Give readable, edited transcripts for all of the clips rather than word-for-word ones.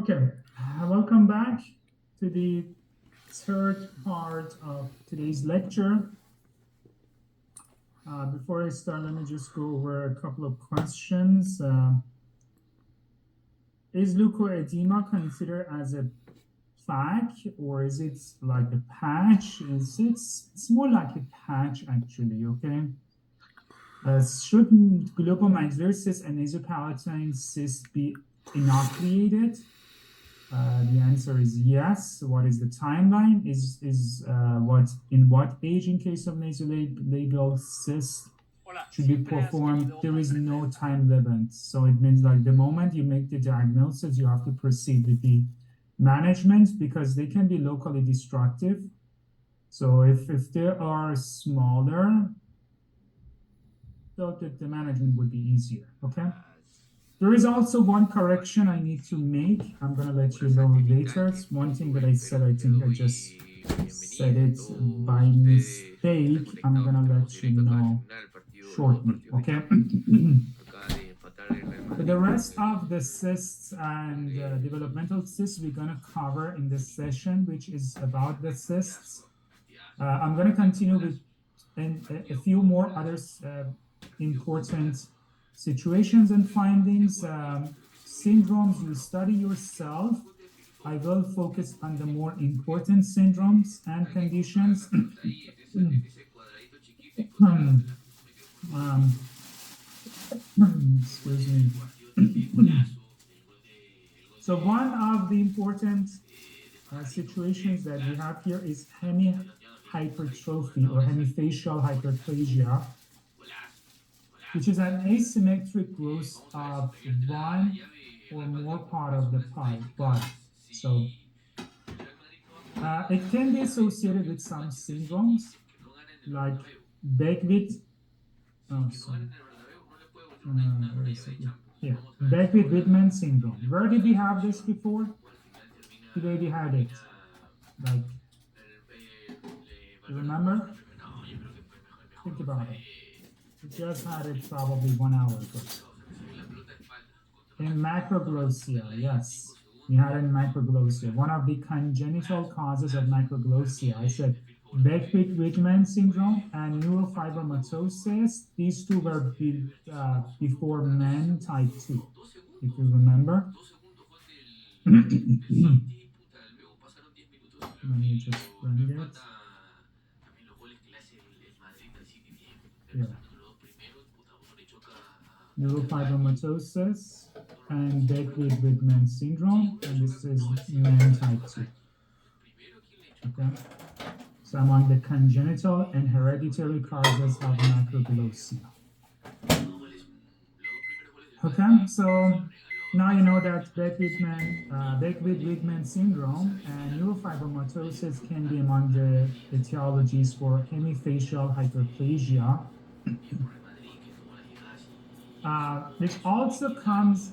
Okay, welcome back to the third part of today's lecture. Before I start, let me just go over a couple of questions. Is leukoedema considered as a plaque or is it like a patch? It's more like a patch actually, okay? Should glioblastoma cyst and nasopalatine cyst be inoculated? The answer is yes. What is the timeline? What age in case of nasolabial cyst should be performed? There is no time limit. So it means like the moment you make the diagnosis, you have to proceed with the management because they can be locally destructive. So if they are smaller, so the management would be easier. Okay. There is also one correction I need to make. I'm going to let you know later. It's one thing that I said, I think I just said it by mistake. I'm going to let you know shortly, okay? For the rest of the cysts and developmental cysts, we're going to cover in this session, which is about the cysts. I'm going to continue with a few more other important situations and findings. Syndromes you study yourself. I will focus on the more important syndromes and conditions. Excuse me. So one of the important situations that we have here is hemihypertrophy or hemifacial hyperplasia, which is an asymmetric growth of one or more part of the body. So it can be associated with some syndromes like Beckwith. Beckwith-Whitman syndrome. Where did we have this before? Today we had it. Like, you remember? Think about it. We just had it probably 1 hour ago. In macroglossia, yes. We had it in macroglossia. One of the congenital causes of macroglossia, I said Beckwith-Whitman syndrome and neurofibromatosis. These two were before men type 2, if you remember. Let me just bring it. Yeah. Neurofibromatosis and Beckwith-Whitman syndrome, and this is men type 2. Okay. So among the congenital and hereditary causes of macroglossia. Okay, so now you know that Beckwith-Whitman syndrome and neurofibromatosis can be among the etiologies for hemifacial hyperplasia, which also comes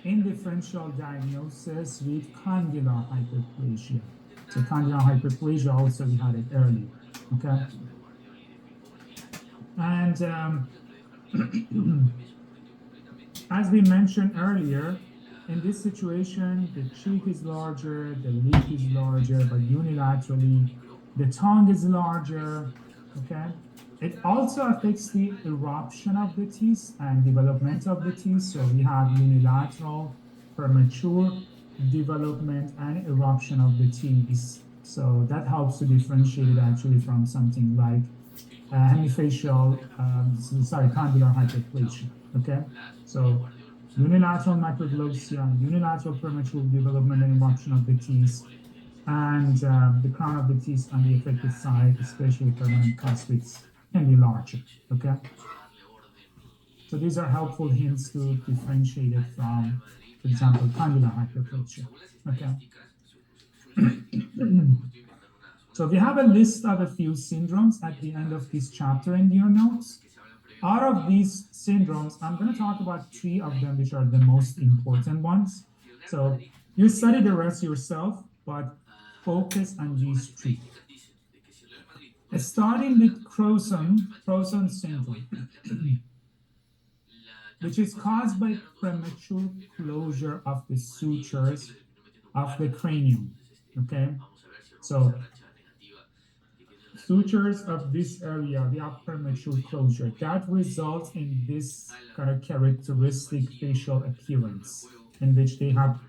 in differential diagnosis with condylar hyperplasia. So condylar hyperplasia also we had it earlier, okay? And as we mentioned earlier, in this situation, the cheek is larger, the lip is larger, but unilaterally, the tongue is larger, okay? It also affects the eruption of the teeth and development of the teeth. So we have unilateral, premature development and eruption of the teeth. So that helps to differentiate it actually from something like condylar hyperplasia, okay? So unilateral macroglossia, unilateral premature development and eruption of the teeth, and the crown of the teeth on the affected side, especially permanent cuspids, can be larger, okay? So these are helpful hints to differentiate it from, for example, condylar hyperplasia, okay? So we have a list of a few syndromes at the end of this chapter in your notes. Out of these syndromes, I'm going to talk about 3 of them, which are the most important ones. So you study the rest yourself, but focus on these 3. Starting with Croson syndrome, which is caused by premature closure of the sutures of the cranium. Okay, so sutures of this area, the upper mature closure, that results in this kind of characteristic facial appearance in which they have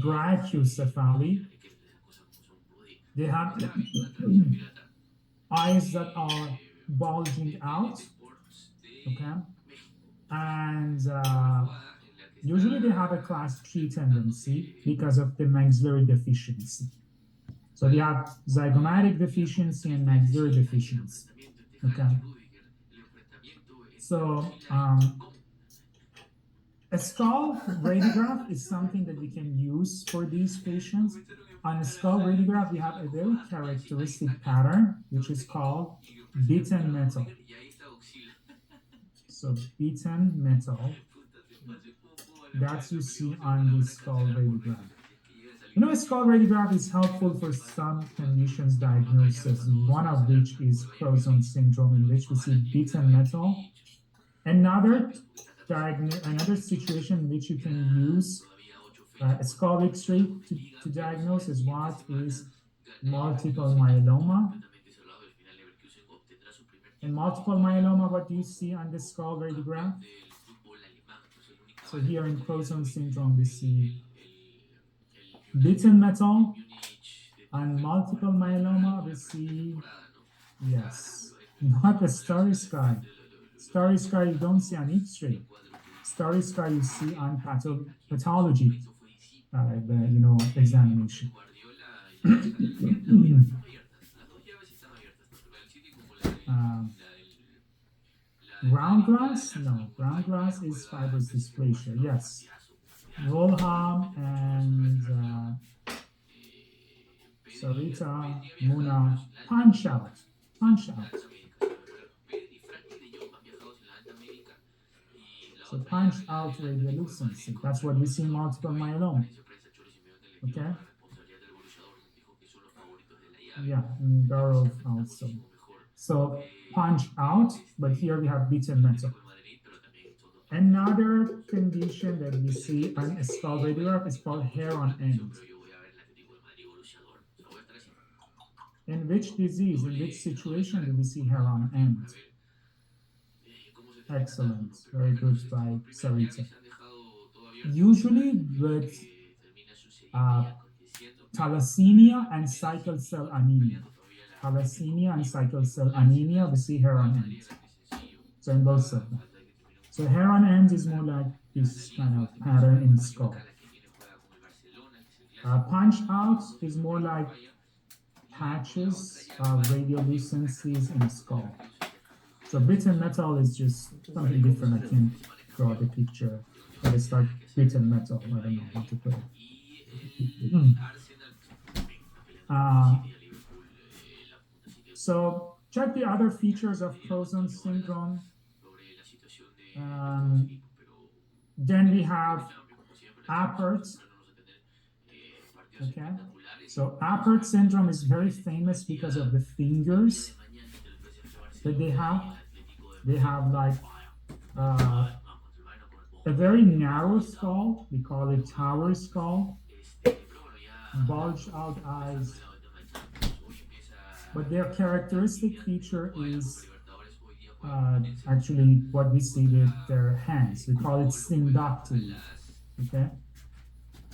brachiocephaly. They have eyes that are bulging out, okay? And usually they have a class 3 tendency because of the maxillary deficiency. So they have zygomatic deficiency and maxillary deficiency, okay? So a skull radiograph is something that we can use for these patients. On a skull radiograph, we have a very characteristic pattern, which is called beaten metal. So beaten metal, that's you see on the skull radiograph. You know, a skull radiograph is helpful for some conditions diagnosis, one of which is Crouzon syndrome, in which we see beaten metal. Another situation in which you can use a skull X-ray to diagnose is what is multiple myeloma. In multiple myeloma, what do you see on the skull radiograph? So here in Crouzon syndrome, we see beaten metal. On multiple myeloma, we see, yes, not the starry sky. Starry sky you don't see on X-ray. Starry sky you see on pathology, examination. Ground glass? No, ground glass is fibrous dysplasia. Yes. Wolham and Sarita, Muna, punch out. Punch out. So punch out radiolucency. That's what we see in multiple myeloma. Okay? Yeah, in Garov also. So punch out, but here we have beaten metal. Another condition that we see on a skull radiograph is called hair on end. In which disease, in which situation do we see hair on end? Excellent, very good by Sarita. Usually with thalassemia and sickle cell anemia. Thalassemia and sickle cell anemia, we see hair on end. So in both of them. So hair on end is more like this kind of pattern in the skull. Punch out is more like patches of radiolucencies in the skull. So beaten metal is just something different. I can't draw the picture, but it's like beaten metal. I don't know how to put it. So check the other features of Crouzon syndrome. Then we have Apert. Okay, so Apert syndrome is very famous because of the fingers that they have. They have like a very narrow skull. We call it tower skull. Bulged out eyes. But their characteristic feature is actually what we see with their hands. We call it syndactyly. Okay,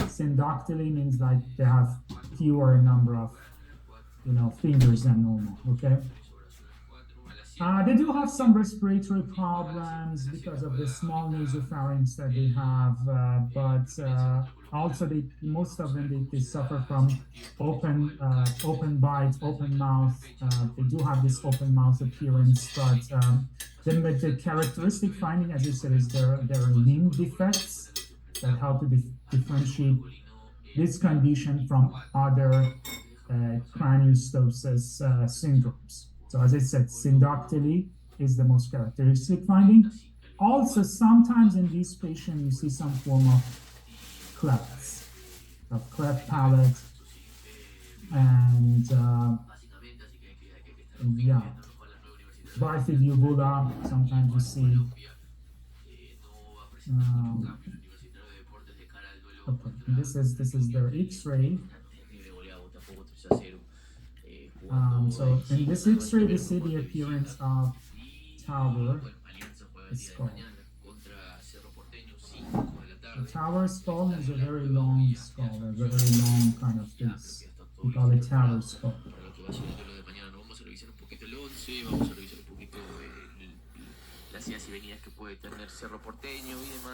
syndactyly means like they have fewer number of fingers than normal. Okay, they do have some respiratory problems because of the small nasopharynx that they have, but also most of them they suffer from open bite, open mouth. They do have this open mouth appearance, but then the characteristic finding, as you said, is there are limb defects that help to differentiate this condition from other craniostosis syndromes. So as I said, syndactyly is the most characteristic finding. Also, sometimes in these patients, you see some form of clefts, cleft palate, and bifiduvula, sometimes you see. Okay, this is their X-ray. So in this X-ray, we see the appearance of tower skull. The tower skull is a very long skull, a very long kind of face. We call it tower skull.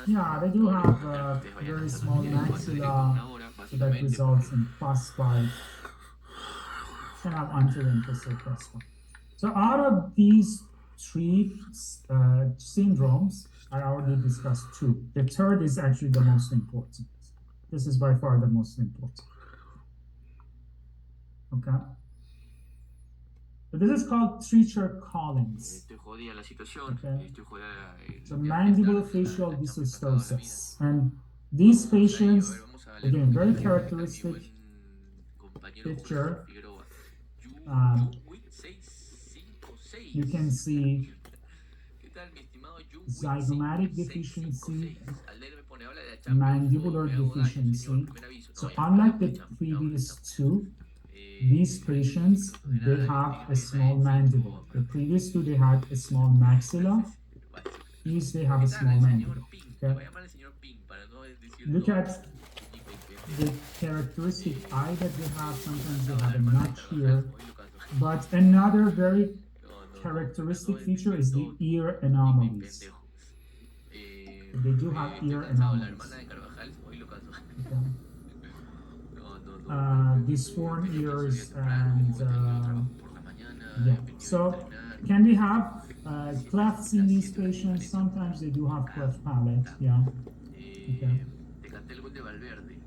Yeah, they do have a very small maxilla, so that results in frostbite. Can have anterior frostbite. So out of these three syndromes, I already discussed two. The third is actually the most important. This is by far the most important. Okay. So this is called Treacher-Collins. Okay. So mandibulofacial dysostosis. And these patients, again, very characteristic picture. You can see zygomatic deficiency, mandibular deficiency. So unlike the previous two, these patients, they have a small mandible. The previous two, they had a small maxilla. These, they have a small mandible. Okay? Look at the characteristic eye that they have. Sometimes they have a notch here. But another very characteristic feature is the ear anomalies. They do have ear anomalies. Okay. Disformed ears and yeah. So can we have clefts in these patients? Sometimes they do have cleft palate. Yeah. Okay.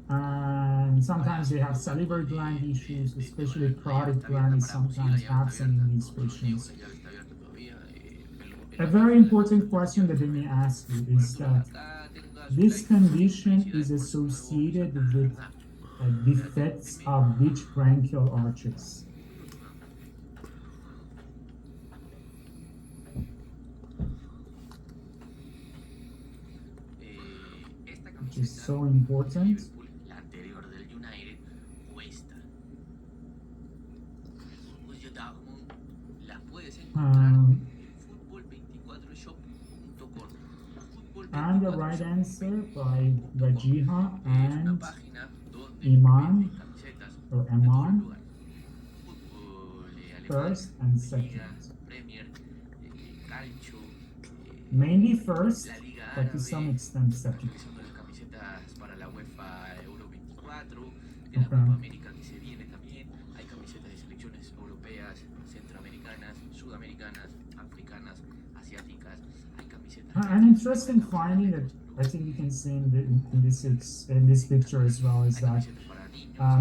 And sometimes they have salivary gland issues, especially parotid gland is sometimes absent in these patients. A very important question that they may ask you is that this condition is associated with defects of which branchial arches? Which is so important. And the right answer by Rajiha and Iman or Aman, first and second. Mainly first, but to some extent second. Okay. An interesting finding that I think you can see in this picture as well is that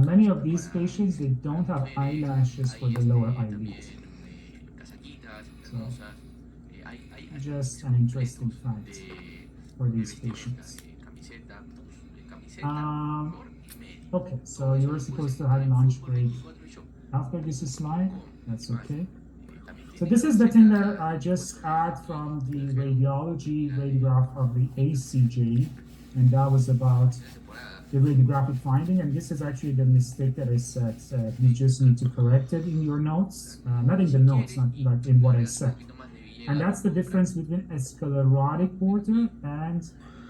many of these patients, they don't have eyelashes for the lower eyelid. So, just an interesting fact for these patients. Okay, so you were supposed to have lunch break after this slide. That's okay. So this is the thing that I just add from the radiology radiograph of the ACJ, and that was about the radiographic finding. And this is actually the mistake that I said. You just need to correct it in your notes, not in the notes, not like in what I said. And that's the difference between a sclerotic border and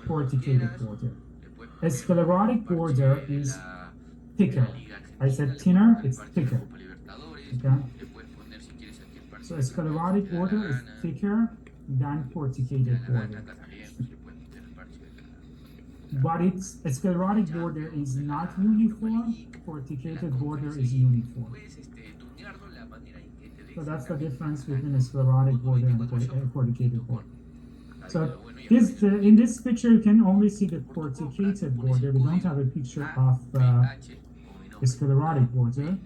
corticated border. A sclerotic border is thicker. I said thinner, it's thicker. Okay. So a sclerotic border is thicker than corticated border. But a sclerotic border is not uniform, corticated border is uniform. So that's the difference between a sclerotic border and a corticated border. So in this picture, you can only see the corticated border. We don't have a picture of a sclerotic border.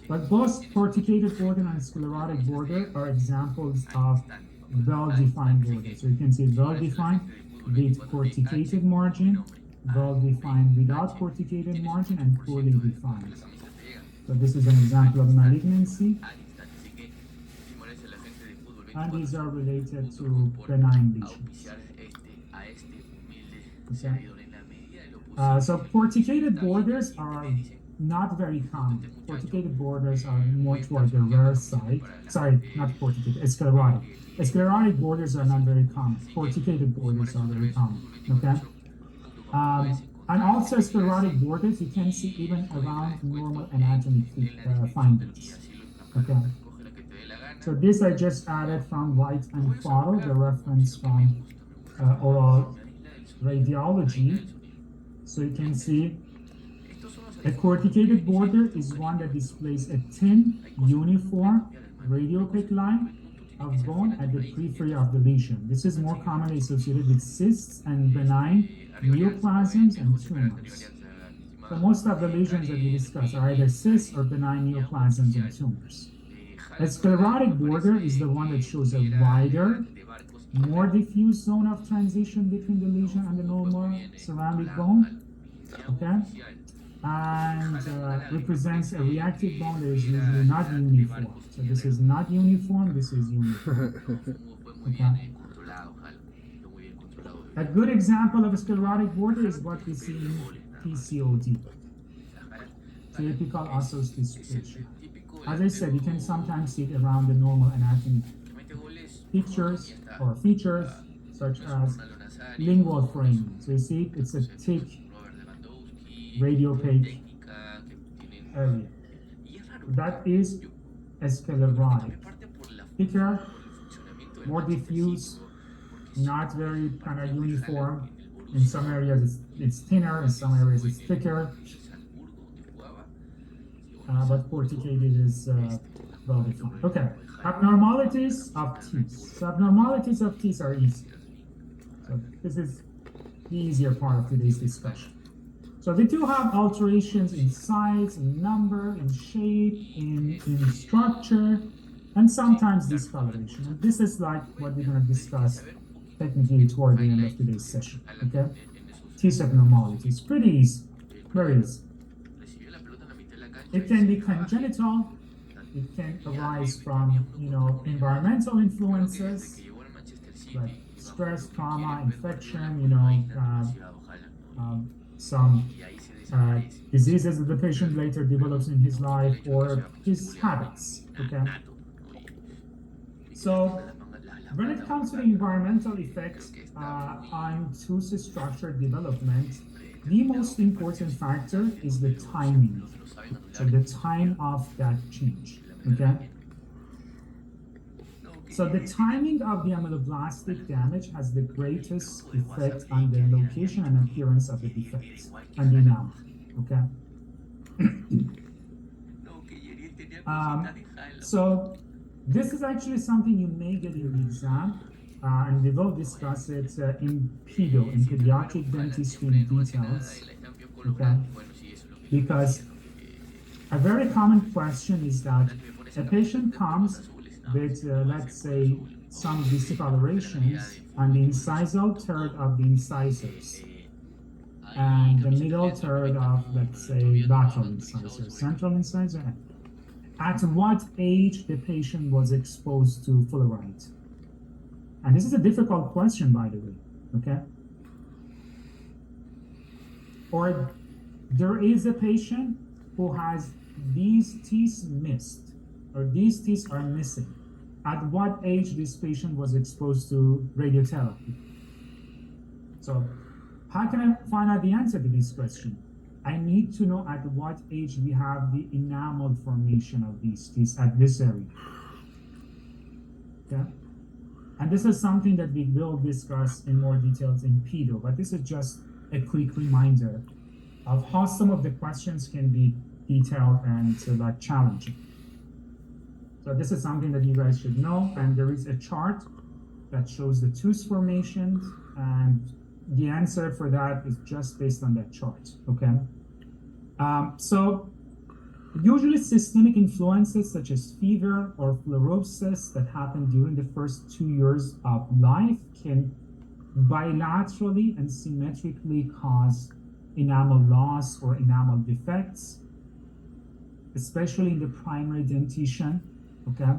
But both corticated border and sclerotic border are examples of well-defined border. So you can see well-defined with corticated margin, well-defined without corticated margin, and poorly defined. So this is an example of malignancy. And these are related to benign lesions. Okay. So porticated borders are not very common. Porticated borders are more toward the rare side. Sorry, not porticated, sclerotic. Sclerotic borders are not very common. Porticated borders are very common, okay? And also sclerotic borders you can see even around normal anatomy findings, okay? So this I just added from White and Fottle, the reference from oral radiology. So you can see a corticated border is one that displays a thin, uniform, radiopaque line of bone at the periphery of the lesion. This is more commonly associated with cysts and benign neoplasms and tumors. So most of the lesions that we discuss are either cysts or benign neoplasms and tumors. A sclerotic border is the one that shows a wider, more diffuse zone of transition between the lesion and the normal surrounding bone, okay? And represents a reactive bone that is usually not uniform. So this is not uniform, this is uniform, okay? A good example of a sclerotic border is what we see in PCOD, typical osseous dysplasia. As I said, you can sometimes see it around the normal anatomy features, such as lingual framing. So you see, it's a thick radiopaque area. That is a sclerotic. Thicker, more diffuse, not very kind of uniform. In some areas it's thinner, in some areas it's thicker. But porticated is well defined. Okay, abnormalities of teeth. So abnormalities of teeth are easy. So this is the easier part of today's discussion. So we do have alterations in size, in number, in shape, in structure, and sometimes discoloration. And this is like what we're going to discuss technically toward the end of today's session. Okay, teeth abnormalities, pretty easy, very easy. It can be congenital. It can arise from, environmental influences like stress, trauma, infection, some diseases that the patient later develops in his life, or his habits, okay? So when it comes to the environmental effects on tooth structure development, the most important factor is the timing. So the time of that change, okay? So the timing of the ameloblastic damage has the greatest effect on the location and appearance of the defects and the enamel, okay? So this is actually something you may get in the exam, and we will discuss it in pedo, in pediatric dentistry in details, okay? Because a very common question is that a patient comes with, let's say, some discolorations on the incisal third of the incisors and the middle third of, let's say, lateral incisor, central incisor. At what age the patient was exposed to fluoride? And this is a difficult question, by the way, okay? Or there is a patient who has these teeth missed, or these teeth are missing. At what age this patient was exposed to radiotherapy? So how can I find out the answer to this question? I need to know at what age we have the enamel formation of these teeth at this area. Okay? And this is something that we will discuss in more details in pedo, but this is just a quick reminder of how some of the questions can be detailed and like challenging. So this is something that you guys should know, and there is a chart that shows the tooth formations, and the answer for that is just based on that chart, okay? So usually systemic influences such as fever or fluorosis that happen during the first 2 years of life can bilaterally and symmetrically cause enamel loss or enamel defects, especially in the primary dentition, okay?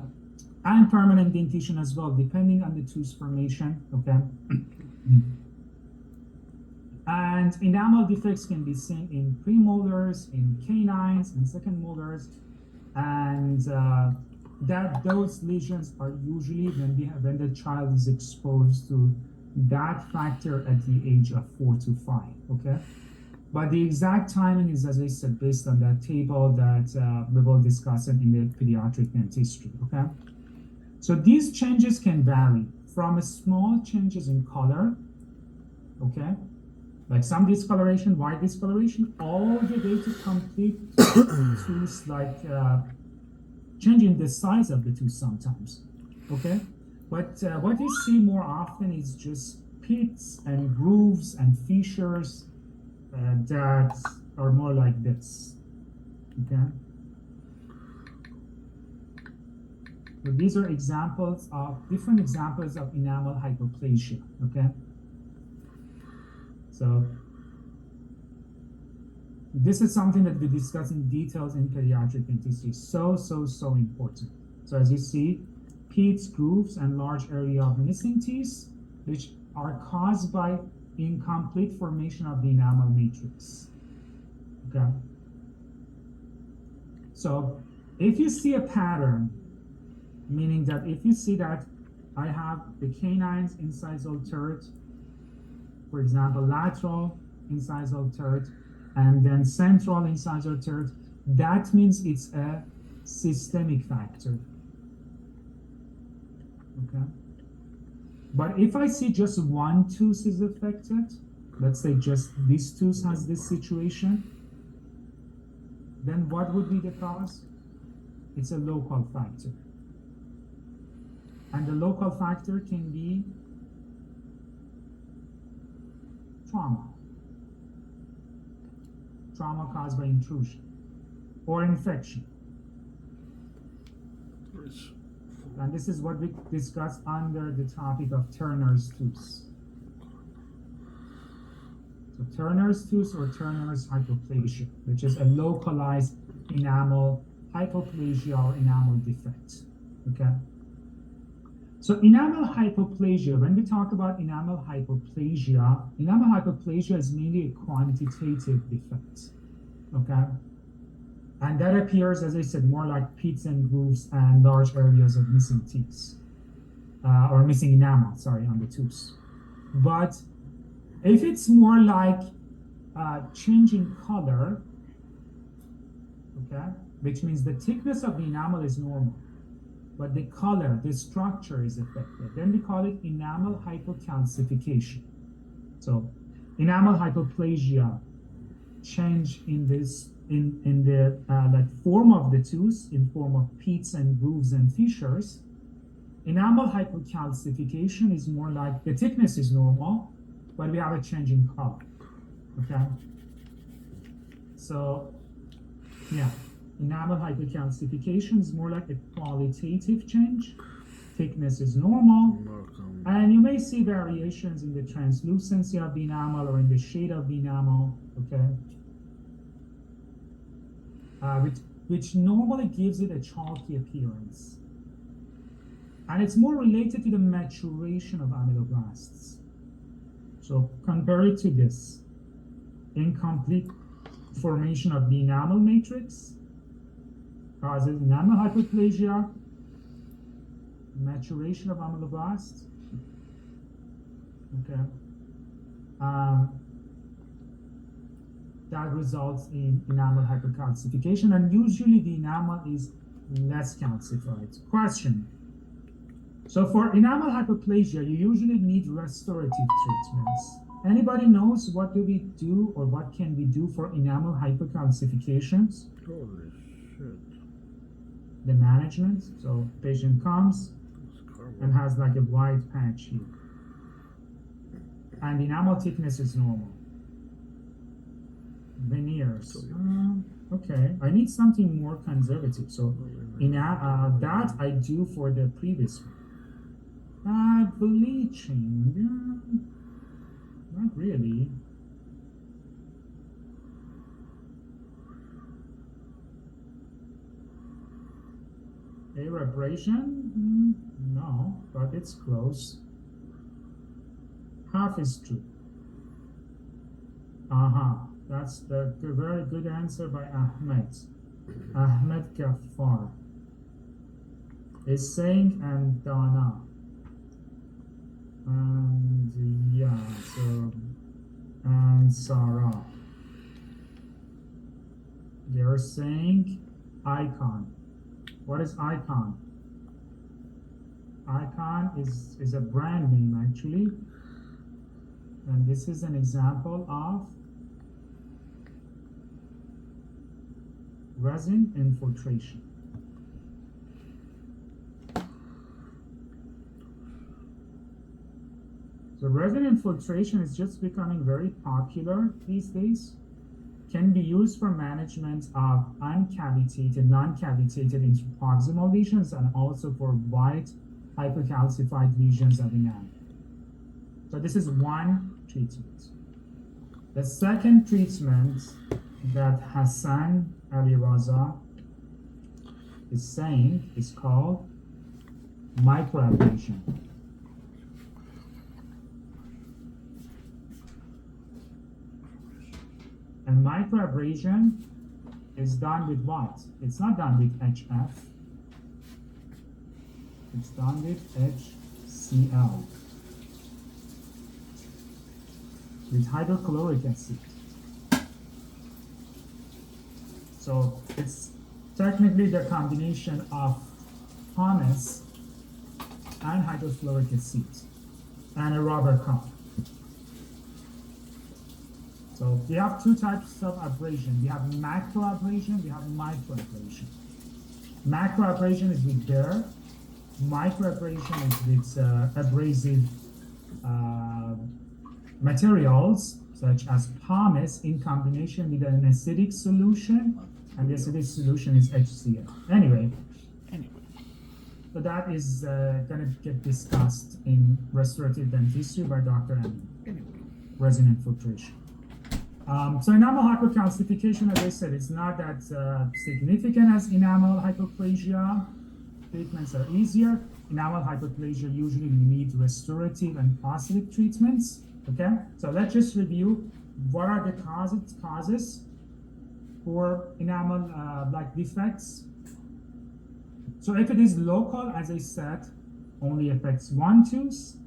And permanent dentition as well, depending on the tooth formation, okay? And enamel defects can be seen in premolars, in canines, in second molars, and that those lesions are usually when the child is exposed to that factor at the age of 4 to 5. Okay, but the exact timing is, as I said, based on that table that we will discuss it in the pediatric dentistry. Okay, so these changes can vary from small changes in color. Okay, like some discoloration, white discoloration, all the way to complete tooth, like changing the size of the tooth sometimes. Okay, but what you see more often is just pits and grooves and fissures that are more like this. Okay, so these are examples of different examples of enamel hyperplasia. Okay, so this is something that we discuss in details in pediatric dentistry. So important. So as you see, pits, grooves, and large area of missing teeth, which are caused by incomplete formation of the enamel matrix. Okay. So if you see a pattern, meaning that if you see that I have the canines incisal third, for example, lateral incisal third, and then central incisor third, that means it's a systemic factor. Okay. But if I see just one tooth is affected, let's say just this tooth has this situation, then what would be the cause? It's a local factor. And the local factor can be trauma caused by intrusion or infection. And this is what we discussed under the topic of Turner's tooth. So Turner's tooth or Turner's hypoplasia, which is a localized enamel hypoplasia or enamel defect. Okay. So enamel hypoplasia, when we talk about enamel hypoplasia is mainly a quantitative defect, okay? And that appears, as I said, more like pits and grooves and large areas of missing teeth, or missing enamel, on the tooth. But if it's more like changing color, okay, which means the thickness of the enamel is normal, but the color, the structure is affected, then we call it enamel hypocalcification. So enamel hypoplasia change in this in the like form of the tooth, in form of pits and grooves and fissures. Enamel hypocalcification is more like the thickness is normal, but we have a change in color. Okay. So yeah. Enamel hypocalcification is more like a qualitative change. Thickness is normal, and you may see variations in the translucency of the enamel or in the shade of the enamel, okay? Which normally gives it a chalky appearance. And it's more related to the maturation of ameloblasts. So compare it to this. Incomplete formation of the enamel matrix causes enamel hypoplasia, maturation of ameloblasts. Okay. That results in enamel hypercalcification, and usually the enamel is less calcified. Question. So for enamel hypoplasia, you usually need restorative treatments. Anybody knows what do we do or what can we do for enamel hypercalcifications? Holy shit. The management. So patient comes and has like a white patch here. And enamel thickness is normal. Veneers. Okay, I need something more conservative. So that I do for the previous one. Bleaching. Not really. Abrasion? No, but it's close. Half is true. That's the very good answer by Ahmed. Ahmed Ghaffar is saying and Dana. And yeah, so and Sarah. They're saying icon. What is icon? Icon is a brand name actually. And this is an example of resin infiltration. So resin infiltration is just becoming very popular these days. Can be used for management of uncavitated, non-cavitated interproximal lesions and also for wide hypercalcified lesions of enamel. So this is one treatment. The second treatment that Hassan Ali Raza is saying is called microabrasion. And microabrasion is done with what? It's not done with HF. It's done with HCl. With hydrochloric acid. So it's technically the combination of pumice and hydrofluoric acid and a rubber cup. So we have two types of abrasion. We have macroabrasion, we have microabrasion. Macroabrasion is with bare, microabrasion is with abrasive materials such as pumice in combination with an acidic solution, and the acidic solution is HCl. Anyway, so that is going to get discussed in restorative dentistry by Dr. Amin. Resin infiltration. So enamel hypercalcification, as I said, it's not that significant as enamel hyperplasia. Treatments are easier. Enamel hyperplasia usually we need restorative and positive treatments. Okay, so let's just review what are the causes for enamel like defects. So if it is local, as I said, only affects one tooth.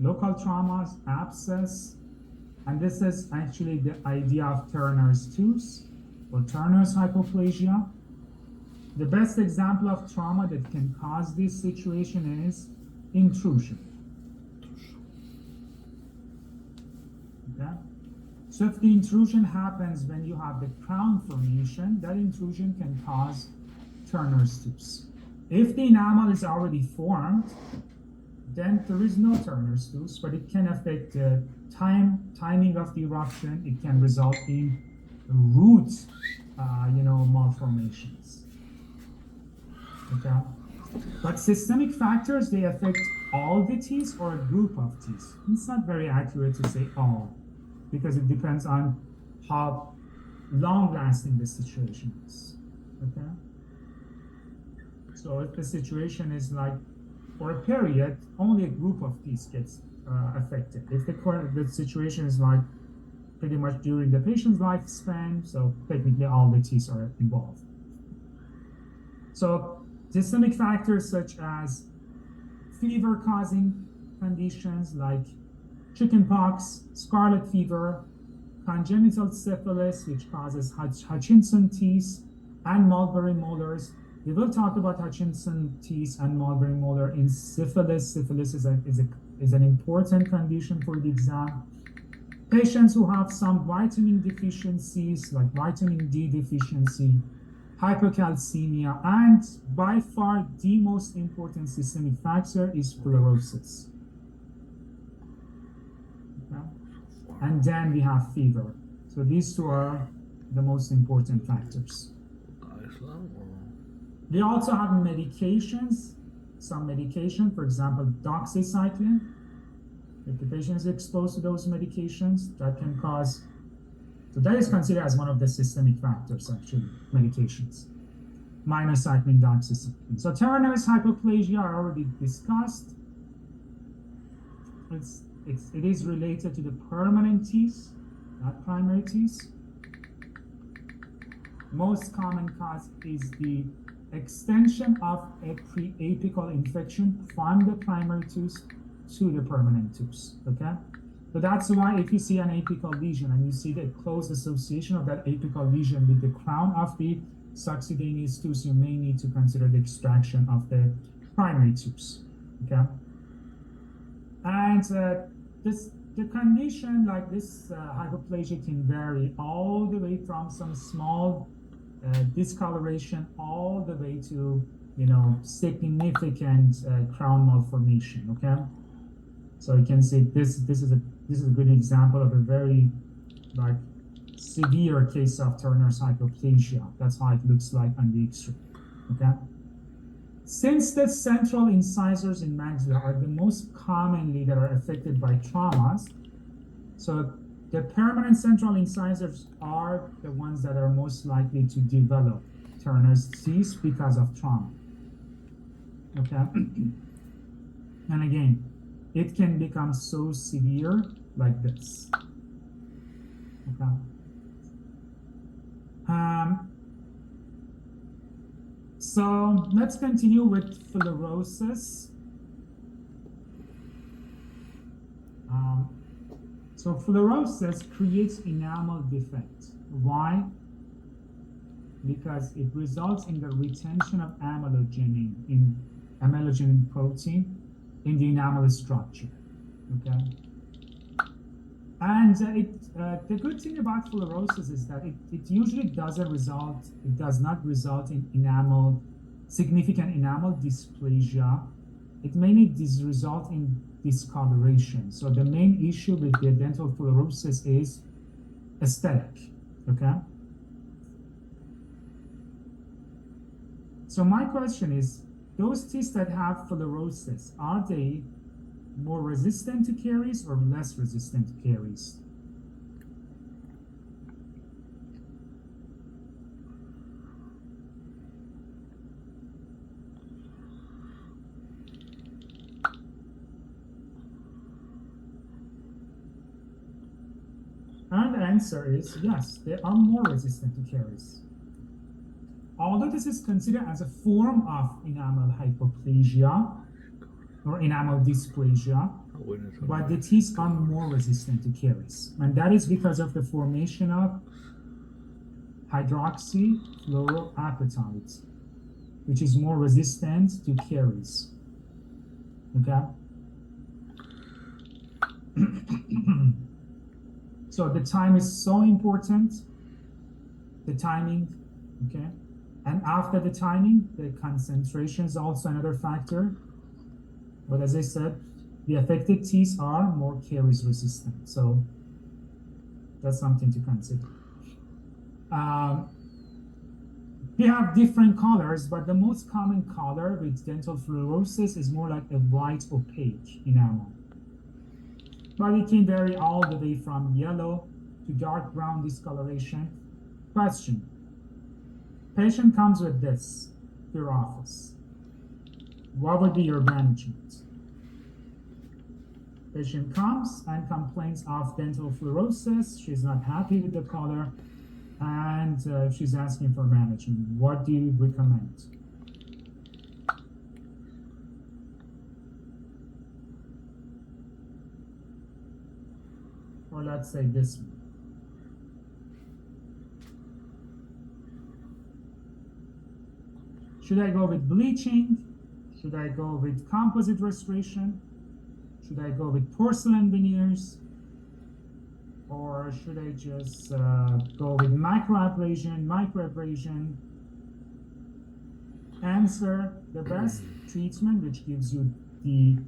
Local traumas, abscess. And this is actually the idea of Turner's tooth or Turner's hypoplasia. The best example of trauma that can cause this situation is intrusion. Okay? So if the intrusion happens when you have the crown formation, that intrusion can cause Turner's tooth. If the enamel is already formed, then there is no Turner's tooth, but it can affect the timing of the eruption. It can result in root, malformations. Okay, but systemic factors, they affect all the teeth or a group of teeth. It's not very accurate to say all, because it depends on how long-lasting the situation is. Okay, so if the situation is like for a period, only a group of teeth gets affected. If the situation is like pretty much during the patient's lifespan, so technically all the teeth are involved. So systemic factors such as fever-causing conditions like chickenpox, scarlet fever, congenital syphilis, which causes Hutchinson teeth and Mulberry molars. We will talk about Hutchinson teeth and Mulberry molar in syphilis. Syphilis is an important condition for the exam. Patients who have some vitamin deficiencies, like vitamin D deficiency, hypercalcemia, and by far the most important systemic factor is fluorosis. Okay? And then we have fever. So these two are the most important factors. We also have medications, some medication, for example, doxycycline. If the patient is exposed to those medications, that can cause, so that is considered as one of the systemic factors, actually, medications. Minocycline, doxycycline. So Turner's hypoplasia are already discussed. It is related to the permanent teeth. not primary teeth. Most common cause is the extension of a preapical infection from the primary tooth to the permanent tooth, okay? So that's why if you see an apical lesion and you see the close association of that apical lesion with the crown of the succedaneous tooth, you may need to consider the extraction of the primary tooth, okay? And the condition like this hypoplasia can vary all the way from some small discoloration all the way to, you know, significant crown malformation, okay? So you can see this is a good example of a very like severe case of Turner's hypoplasia. That's how it looks like on the X-ray, okay? Since the central incisors in maxilla are the most commonly that are affected by traumas, so the permanent central incisors are the ones that are most likely to develop Turner's disease because of trauma, okay? And again, it can become so severe like this, okay? So let's continue with fluorosis. So fluorosis creates enamel defect. Why? Because it results in the retention of amylogenin protein in the enamel structure, okay? And the good thing about fluorosis is that it usually does not result in significant enamel dysplasia. It mainly result in discoloration. So the main issue with the dental fluorosis is aesthetic, okay? So my question is, those teeth that have fluorosis, are they more resistant to caries or less resistant to caries? And the answer is yes, they are more resistant to caries. Although this is considered as a form of enamel hypoplasia or enamel dysplasia, but the teeth are more resistant to caries. And that is because of the formation of hydroxyfluoroapatite, which is more resistant to caries, okay? So the time is so important, the timing, okay? And after the timing, the concentration is also another factor. But as I said, the affected teeth are more caries resistant. So that's something to consider. We have different colors, but the most common color with dental fluorosis is more like a white opaque enamel. But it can vary all the way from yellow to dark brown discoloration. Question. Patient comes with this to your office. What would be your management? Patient comes and complains of dental fluorosis. She's not happy with the color, and she's asking for management. What do you recommend? Or let's say this one. Should I go with bleaching? Should I go with composite restoration? Should I go with porcelain veneers? Or should I just go with microabrasion? Answer, the best treatment, which gives you the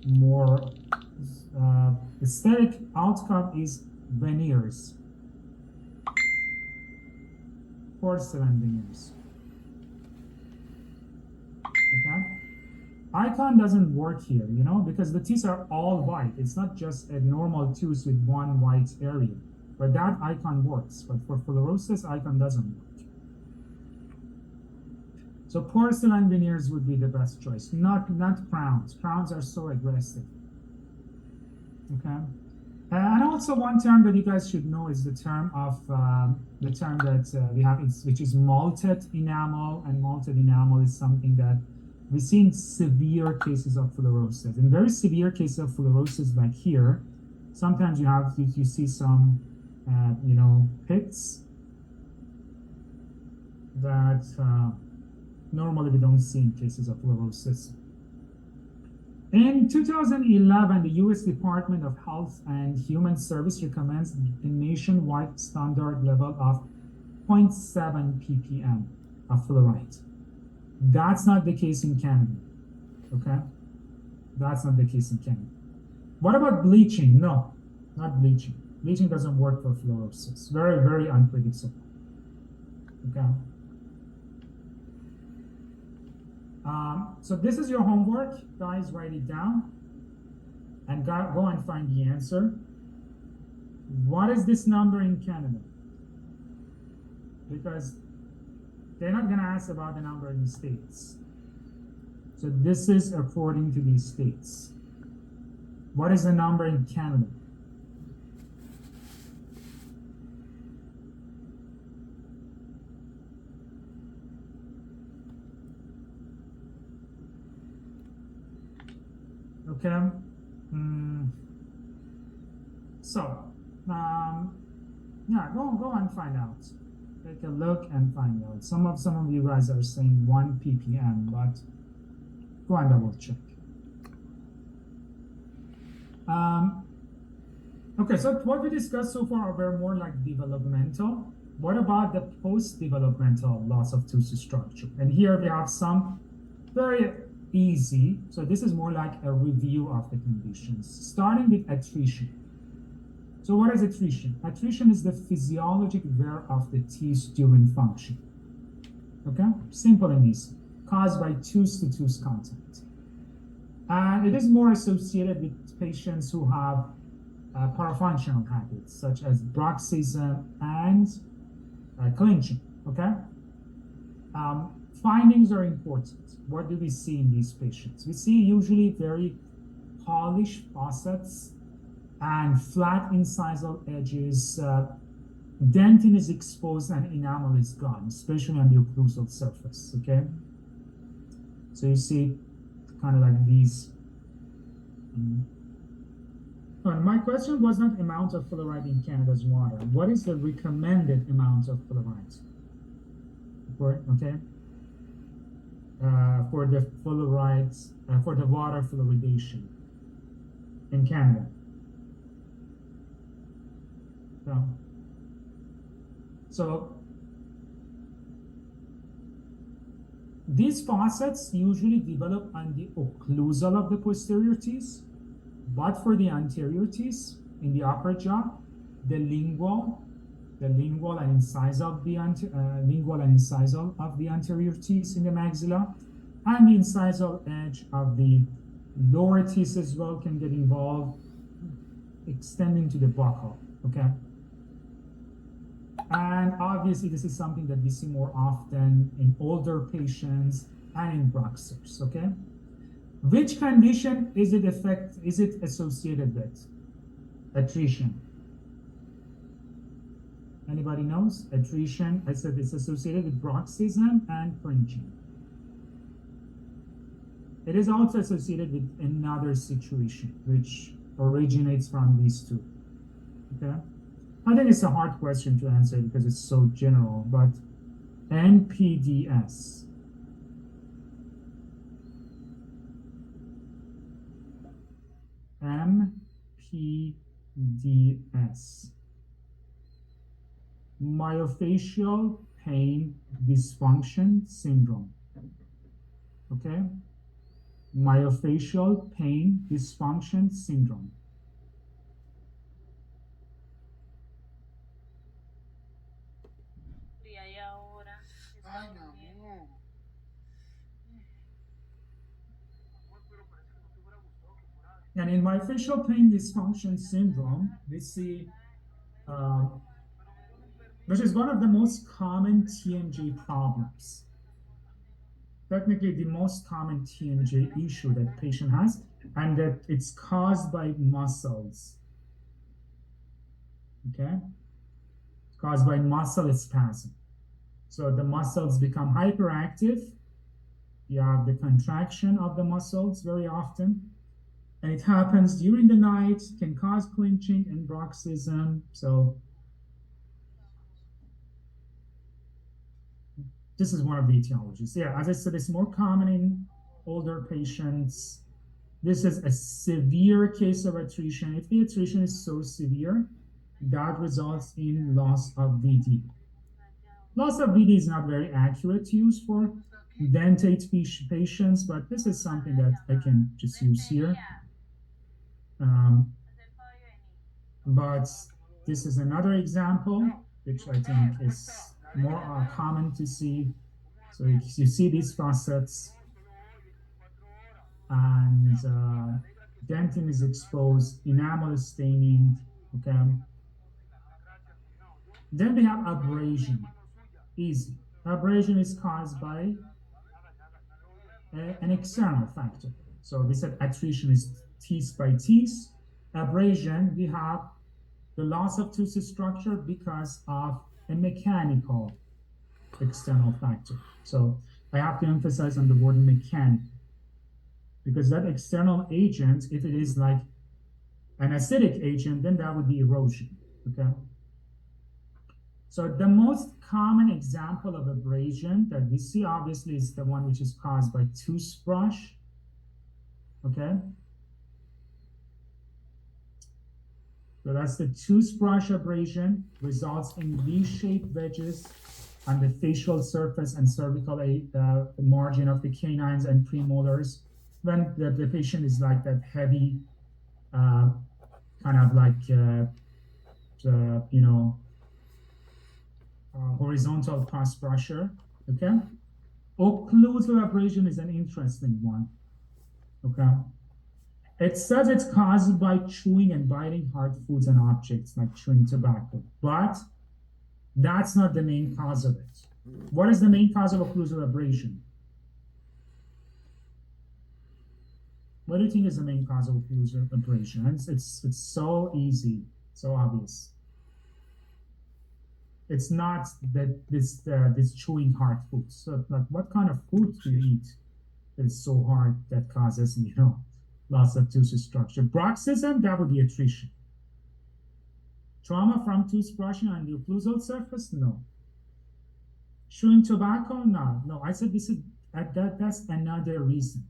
more aesthetic outcome, is veneers. Porcelain veneers. Okay? Icon doesn't work here, you know, because the teeth are all white. It's not just a normal tooth with one white area. But that icon works. But for fluorosis, icon doesn't work. So porcelain veneers would be the best choice, not crowns. Crowns are so aggressive. Okay? And also one term that you guys should know is the term that we have, which is malted enamel. And malted enamel is something that we see in severe cases of fluorosis. In very severe cases of fluorosis, like here, sometimes you see some pits that normally we don't see in cases of fluorosis. In 2011, the U.S. Department of Health and Human Service recommends a nationwide standard level of 0.7 ppm of fluoride. That's not the case in Canada, okay? That's not the case in Canada. What about bleaching? No, not bleaching. Bleaching doesn't work for fluorosis. Very, very unpredictable, okay? So this is your homework. Guys, write it down and go and find the answer. What is this number in Canada? Because they're not going to ask about the number in the States. So this is according to these states. What is the number in Canada? Okay. So, yeah, go and find out. Take a look and find out. Some of you guys are saying 1 ppm, but go and double check. Okay, so what we discussed so far are more like developmental. What about the post-developmental loss of tooth structure? And here we have some very easy. So this is more like a review of the conditions, starting with attrition. So what is attrition? Attrition is the physiologic wear of the teeth during function. Okay, simple and easy, caused by tooth-to-tooth contact. And it is more associated with patients who have parafunctional habits, such as bruxism and clinching, okay? Findings are important. What do we see in these patients? We see usually very polished facets and flat incisal edges. Dentin is exposed and enamel is gone, especially on the occlusal surface, okay? So you see kind of like these. My question was not amount of fluoride in Canada's water. What is the recommended amount of fluoride? Okay. For the fluorides, for the water fluoridation in Canada. So these faucets usually develop on the occlusal of the posterior teeth, but for the anterior teeth in the upper jaw, the lingual and incisal of the anterior teeth in the maxilla, and the incisal edge of the lower teeth as well can get involved, extending to the buccal, okay? And obviously, this is something that we see more often in older patients and in bruxers, okay? Which condition is it associated with? Attrition. Anybody knows? Attrition, I said it's associated with bruxism and clinching. It is also associated with another situation, which originates from these two, okay? I think it's a hard question to answer because it's so general, but NPDS. MPDS. Myofascial pain dysfunction syndrome. Okay? Myofascial pain dysfunction syndrome. And in myofascial pain dysfunction syndrome, we see, which is one of the most common TMJ problems. Technically, the most common TMJ issue that patient has, and that it's caused by muscles. okay? Caused by muscle spasm. So the muscles become hyperactive. You have the contraction of the muscles very often. And it happens during the night, can cause clenching and bruxism. So this is one of the etiologies. Yeah, as I said, it's more common in older patients. This is a severe case of attrition. If the attrition is so severe, that results in loss of VD. Loss of VD is not very accurate to use for dentate patients, but this is something that I can just use here. But this is another example, which I think is more common to see. So you see these facets, and dentin is exposed, enamel is staining, okay? Then we have abrasion, easy. Abrasion is caused by an external factor. So we said attrition is teeth by teeth. Abrasion, we have the loss of tooth structure because of a mechanical external factor. So I have to emphasize on the word mechanical, because that external agent, if it is like an acidic agent, then that would be erosion, okay? So the most common example of abrasion that we see, obviously, is the one which is caused by toothbrush, okay? So that's the toothbrush abrasion, results in V-shaped wedges on the facial surface and cervical margin of the canines and premolars when the patient is like that heavy, kind of like, horizontal cross pressure, okay? Occlusal abrasion is an interesting one, okay? It says it's caused by chewing and biting hard foods and objects like chewing tobacco, but that's not the main cause of it. What is the main cause of occlusal abrasion? What do you think is the main cause of occlusal abrasion? It's so easy, so obvious. It's not that this chewing hard foods. So like, what kind of food do you eat that is so hard that causes, loss of tooth structure? Bruxism, that would be attrition. Trauma from toothbrushing on the occlusal surface, no. Chewing tobacco, no. I said this is that's another reason.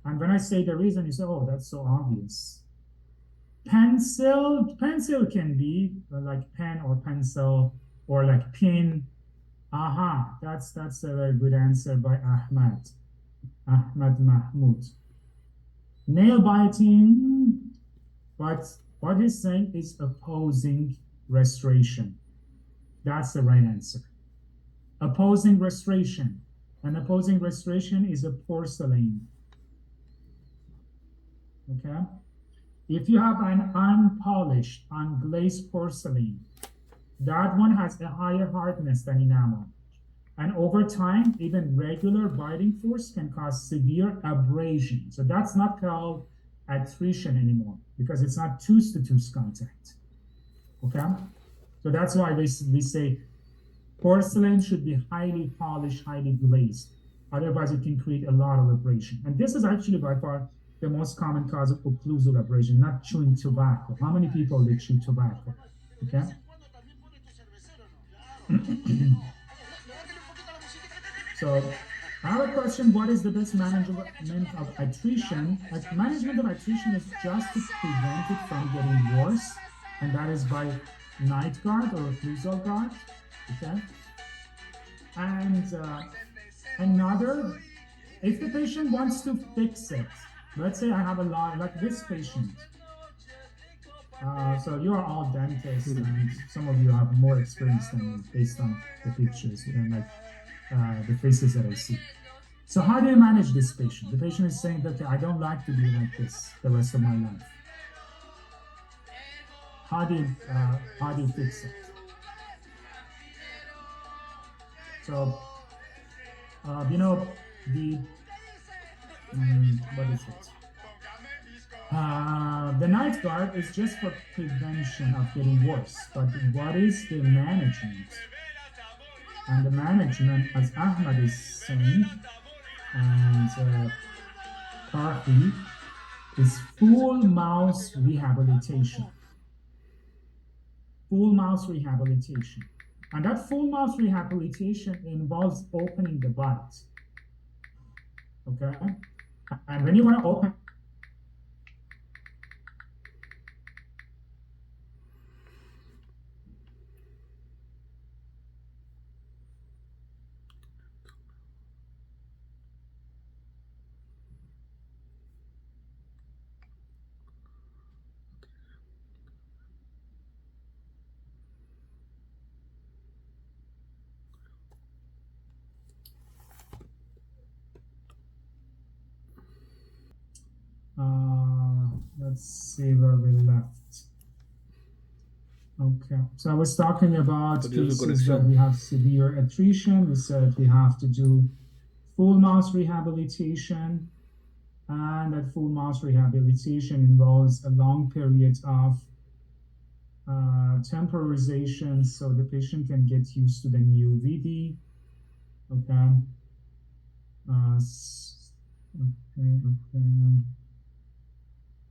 And when I say the reason, you say, oh, that's so obvious. Pencil can be like pen or pencil, or like pin. Aha, that's a very good answer by Ahmad Mahmoud. Nail biting, but what he's saying is opposing restoration. That's the right answer. Opposing restoration. And opposing restoration is a porcelain. Okay? If you have an unpolished, unglazed porcelain, that one has a higher hardness than enamel. And over time, even regular biting force can cause severe abrasion. So that's not called attrition anymore, because it's not tooth-to-tooth contact. Okay? So that's why we say porcelain should be highly polished, highly glazed. Otherwise, it can create a lot of abrasion. And this is actually by far the most common cause of occlusal abrasion, not chewing tobacco. How many people they chew tobacco? Okay? So I have a question. What is the best management of attrition? Management of attrition is just to prevent it from getting worse, and that is by night guard or occlusal guard. Okay? And another, if the patient wants to fix it, let's say I have a lot, like this patient. So you are all dentists, and some of you have more experience than me based on the pictures and like the faces that I see. So how do you manage this patient? The patient is saying that I don't like to be like this the rest of my life. How do you fix it? So what is it? The night guard is just for prevention of getting worse, but what is the management? And the management, as Ahmad is saying, and Karfi, is full mouse rehabilitation. Full mouse rehabilitation. And that full mouse rehabilitation involves opening the bite. Okay? And when you want to open let's see where we left. Okay, so I was talking about cases that we have severe attrition. We said we have to do full mouse rehabilitation, and that full mouse rehabilitation involves a long period of temporization so the patient can get used to the new VD. Okay. Okay.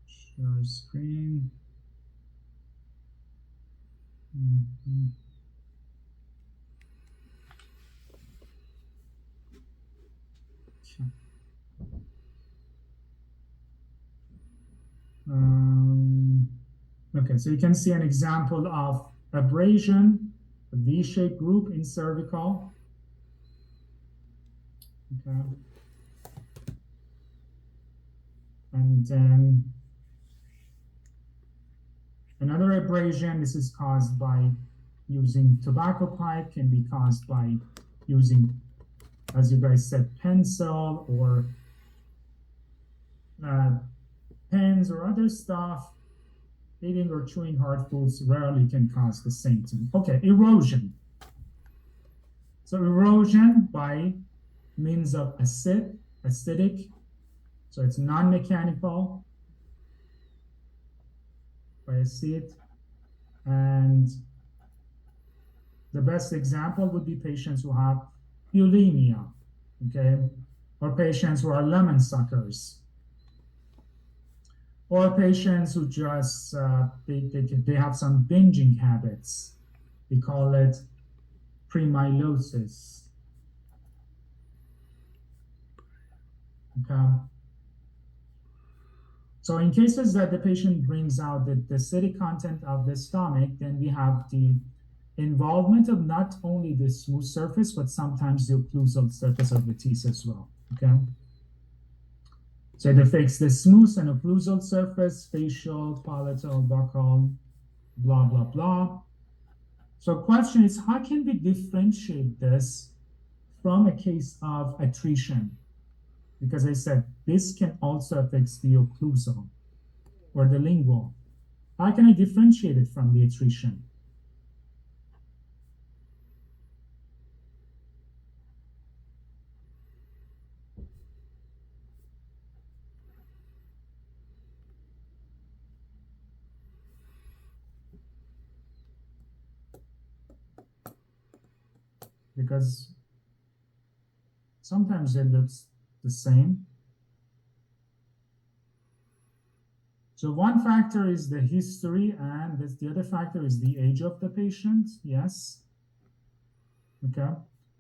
Share screen. Okay, so you can see an example of abrasion, a V-shaped group in cervical. Okay. And then another abrasion, this is caused by using tobacco pipe, can be caused by using, as you guys said, pencil or pens or other stuff. Eating or chewing hard foods rarely can cause the same thing. Okay, erosion. So erosion by means of acidic, so it's non-mechanical, by acid. And the best example would be patients who have bulimia, okay? Or patients who are lemon suckers. Or patients who just, they have some binging habits. We call it premyelosis. Okay. So in cases that the patient brings out the acidic content of the stomach, then we have the involvement of not only the smooth surface, but sometimes the occlusal surface of the teeth as well, okay? So it affects the smooth and occlusal surface, facial, palatal, buccal, blah, blah, blah. So question is, how can we differentiate this from a case of attrition? Because I said, this can also affect the occlusal or the lingual. How can I differentiate it from the attrition? Because sometimes it looks the same. So one factor is the history, and the other factor is the age of the patient. Yes. Okay.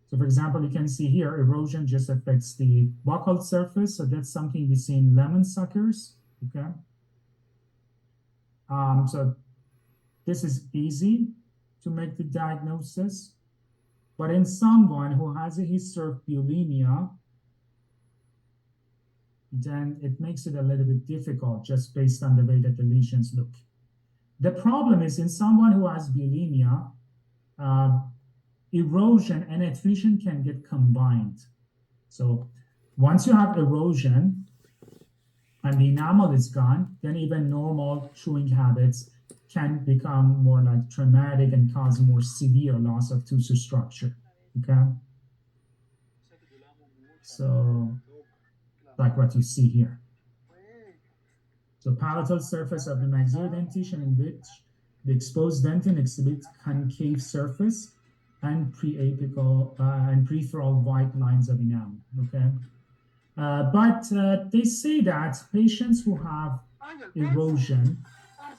So for example, you can see here, erosion just affects the buccal surface. So that's something we see in lemon suckers. Okay. So this is easy to make the diagnosis. But in someone who has a history of bulimia, then it makes it a little bit difficult just based on the way that the lesions look. The problem is in someone who has bulimia, erosion and attrition can get combined. So once you have erosion and the enamel is gone, then even normal chewing habits can become more like traumatic and cause more severe loss of tooth structure. Okay. So like what you see here. So palatal surface of the maxillary dentition in which the exposed dentin exhibits concave surface and preapical and peripheral white lines of enamel, okay? But they say that patients who have erosion,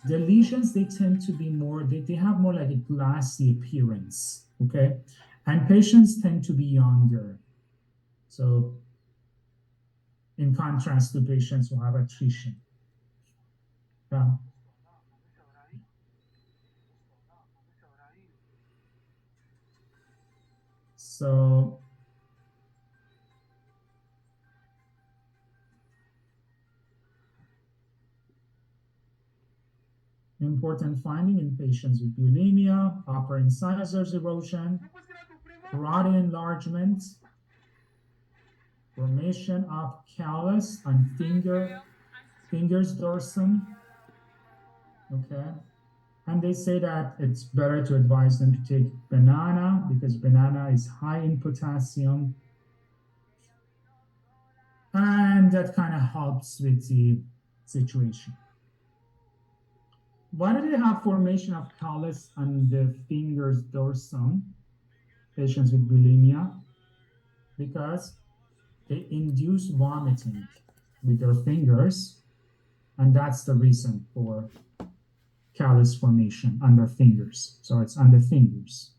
the lesions, they tend to be more, they have more like a glassy appearance, okay? And patients tend to be younger. So in contrast to patients who have attrition. So important finding in patients with bulimia, upper incisors erosion, parotid enlargement, formation of callus on fingers dorsum, okay? And they say that it's better to advise them to take banana because banana is high in potassium. And that kind of helps with the situation. Why do they have formation of callus on the fingers dorsum, patients with bulimia? Because they induce vomiting with their fingers, and that's the reason for callus formation on their fingers. So it's on the fingers,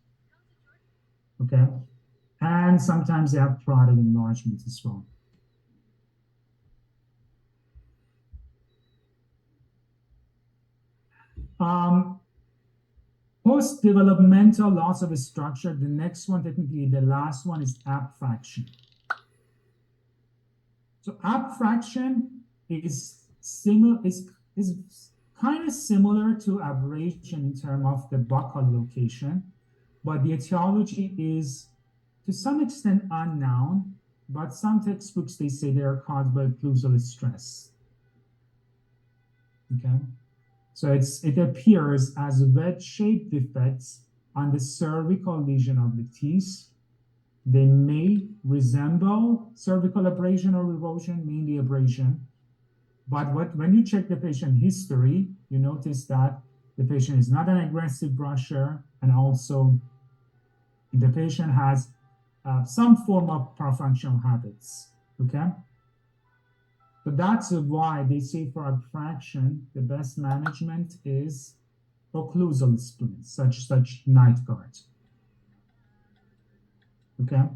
okay? And sometimes they have parotid enlargement as well. Post-developmental loss of a structure, the next one, technically the last one, is abfraction. So abfraction is kind of similar to abrasion in terms of the buccal location, but the etiology is to some extent unknown, but some textbooks, they say they are caused by occlusal stress, okay? So it appears as wedge-shaped defects on the cervical lesion of the teeth. They may resemble cervical abrasion or erosion, mainly abrasion. But when you check the patient history, you notice that the patient is not an aggressive brusher, and also the patient has some form of parafunctional habits, okay? So that's why they say for abfraction, the best management is occlusal splints, such night guard. Okay.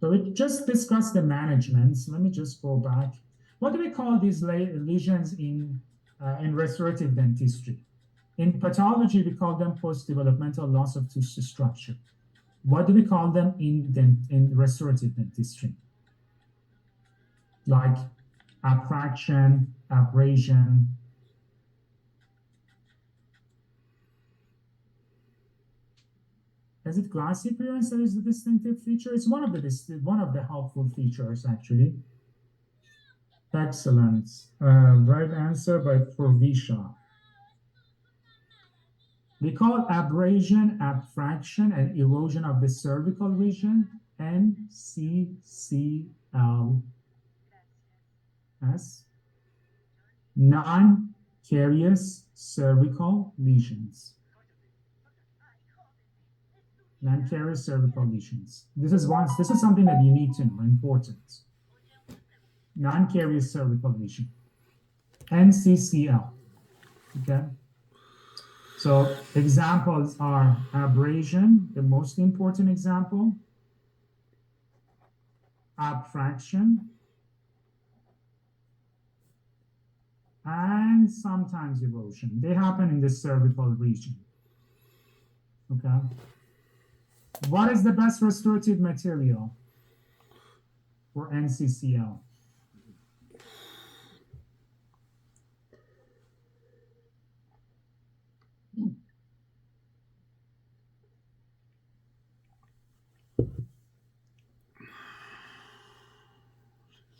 So we just discussed the management. So let me just go back. What do we call these lesions in restorative dentistry? In pathology, we call them post-developmental loss of tooth structure. What do we call them in restorative dentistry? Like abfraction, abrasion. Is it glassy appearance that is the distinctive feature? It's one of the helpful features, actually. Excellent. Right answer by Purvisha. We call abrasion, abfraction, and erosion of the cervical region NCCLS, non-carious cervical lesions. Non-carious cervical lesions. This is something that you need to know, important. Non-carious cervical lesion, NCCL, okay? So examples are abrasion, the most important example, abfraction, and sometimes erosion. They happen in the cervical region, okay? What is the best restorative material for NCCL?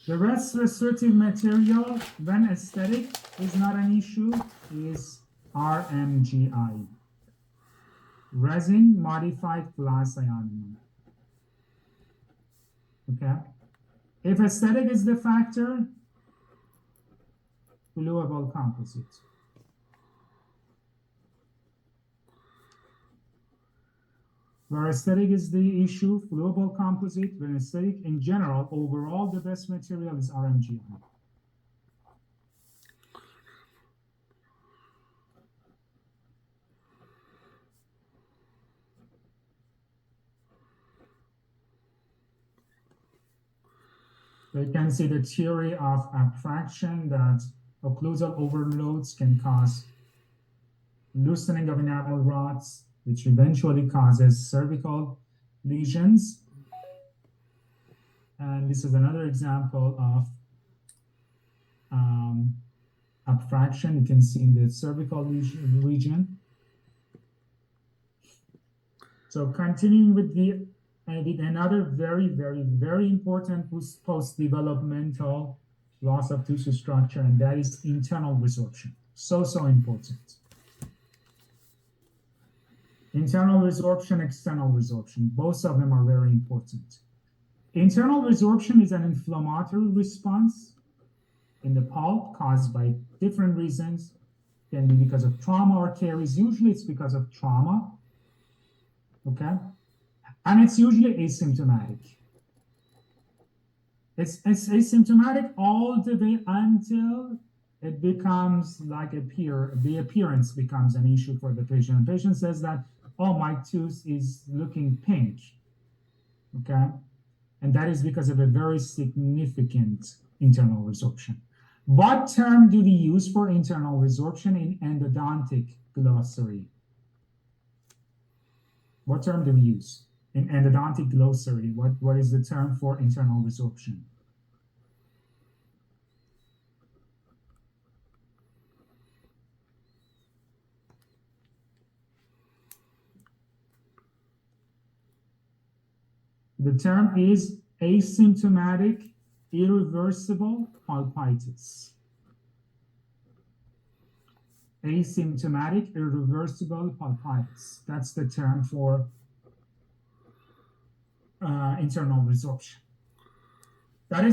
The rest restorative material, when aesthetic is not an issue, is RMGI. Resin modified glass ionomer. Okay. If aesthetic is the factor, flowable composite. Where aesthetic is the issue, flowable composite, when aesthetic in general, overall, the best material is RMGI. So you can see the theory of abstraction that occlusal overloads can cause loosening of enamel rods, which eventually causes cervical lesions. And this is another example of abstraction. You can see in the cervical region. So continuing with another very, very, very important post-developmental loss of tissue structure, and that is internal resorption. So important. Internal resorption, external resorption, both of them are very important. Internal resorption is an inflammatory response in the pulp caused by different reasons. It can be because of trauma or caries. Usually it's because of trauma, okay? And it's usually asymptomatic. It's asymptomatic all the way until it becomes like the appearance becomes an issue for the patient. The patient says that, oh, my tooth is looking pink, okay? And that is because of a very significant internal resorption. What term do we use for internal resorption in endodontic glossary? What term do we use in endodontic glossary? What is the term for internal resorption? The term is asymptomatic irreversible pulpitis. Asymptomatic irreversible pulpitis. That's the term for internal resorption. That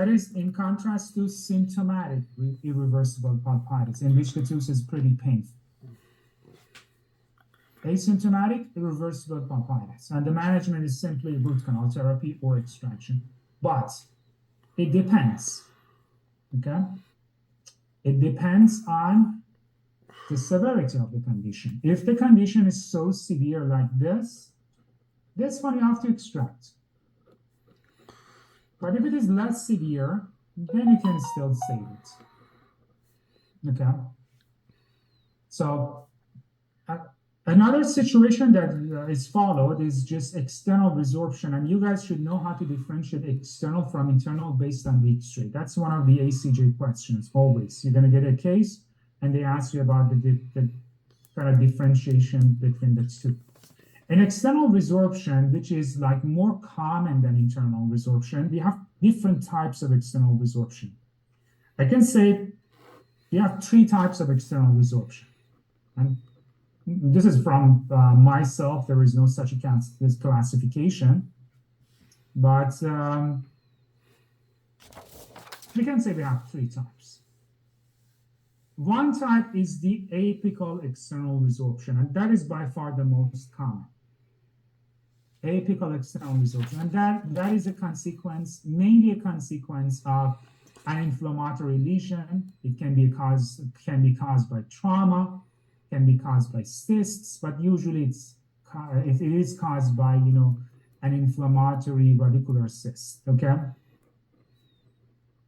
is in contrast to symptomatic irreversible pulpitis, in which the tooth is pretty painful. Asymptomatic irreversible pulpitis, and the management is simply root canal therapy or extraction. But it depends, okay? It depends on the severity of the condition. If the condition is so severe like this one you have to extract. But if it is less severe, then you can still save it, okay? So another situation that is followed is just external resorption, and you guys should know how to differentiate external from internal based on the X-ray. That's one of the ACJ questions, always. You're going to get a case, and they ask you about the kind of differentiation between the two. In external resorption, which is like more common than internal resorption, we have different types of external resorption. I can say we have 3 types of external resorption. And this is from myself. There is no such classification, but we can say we have 3 types. One type is the apical external resorption, and that is by far the most common. Apical external resorption, and that is a consequence, mainly a consequence of an inflammatory lesion. It can be caused by trauma, can be caused by cysts, but usually it is caused by an inflammatory radicular cyst. Okay.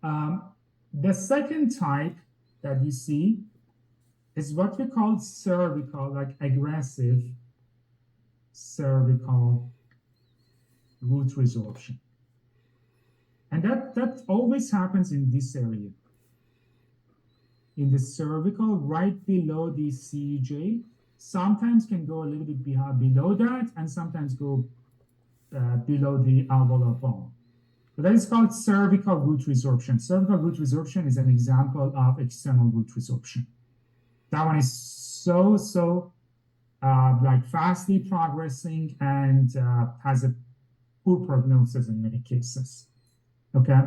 The second type that you see is what we call cervical, like aggressive cervical root resorption, and that always happens in this area, in the cervical, right below the CJ. Sometimes can go a little bit below that, and sometimes go below the alveolar bone. So that is called cervical root resorption. Cervical root resorption is an example of external root resorption. That one is so like fastly progressing and has a poor prognosis in many cases. Okay.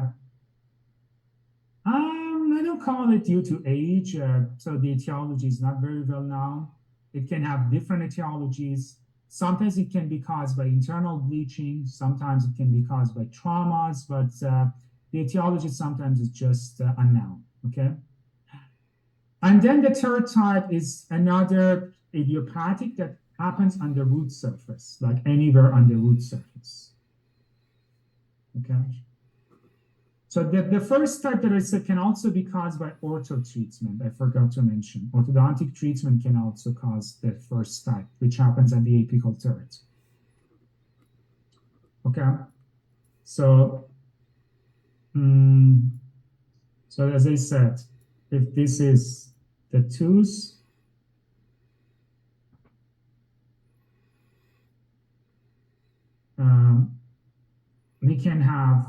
I don't still call it due to age, so the etiology is not very well known. It can have different etiologies. Sometimes it can be caused by internal bleaching. Sometimes it can be caused by traumas, but the etiology sometimes is just unknown, okay? And then the third type is another idiopathic that happens on the root surface, like anywhere on the root surface, okay? So the first type that I said can also be caused by ortho treatment. I forgot to mention. Orthodontic treatment can also cause the first type, which happens at the apical third. Okay. So, so as I said, if this is the tooth, we can have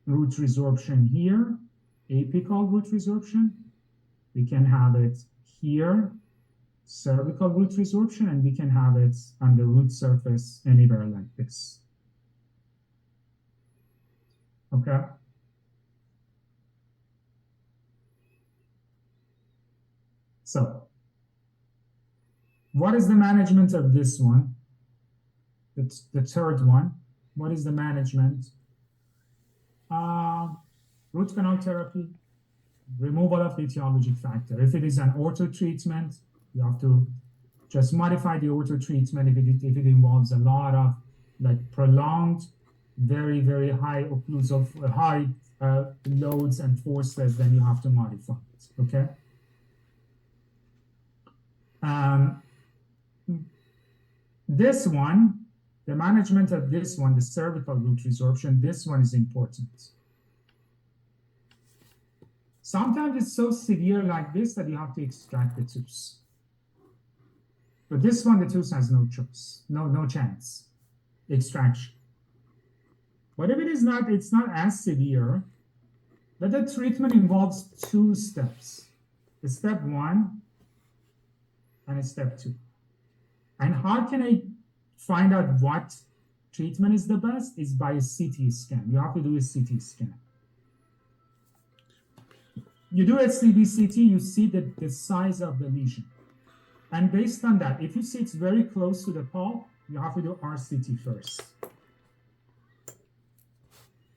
root resorption here, apical root resorption. We can have it here, cervical root resorption, and we can have it on the root surface anywhere like this. Okay. So, what is the management of this one? The third one. What is the management? Root canal therapy, removal of the etiologic factor. If it is an ortho treatment, you have to just modify the ortho treatment. If it involves a lot of like prolonged, very, very high occlusive, high loads and forces, then you have to modify it, okay? This one, the management of this one, the cervical root resorption, this one is important. Sometimes it's so severe like this that you have to extract the tooth. But this one, the tooth has no choice, no chance, extraction. But if it is not, it's not as severe, but the treatment involves 2 steps. The step 1 and a step 2. And how can I find out what treatment is the best? Is by a CT scan. You have to do a CT scan. You do a CBCT, you see the size of the lesion. And based on that, if you see it's very close to the pulp, you have to do RCT first.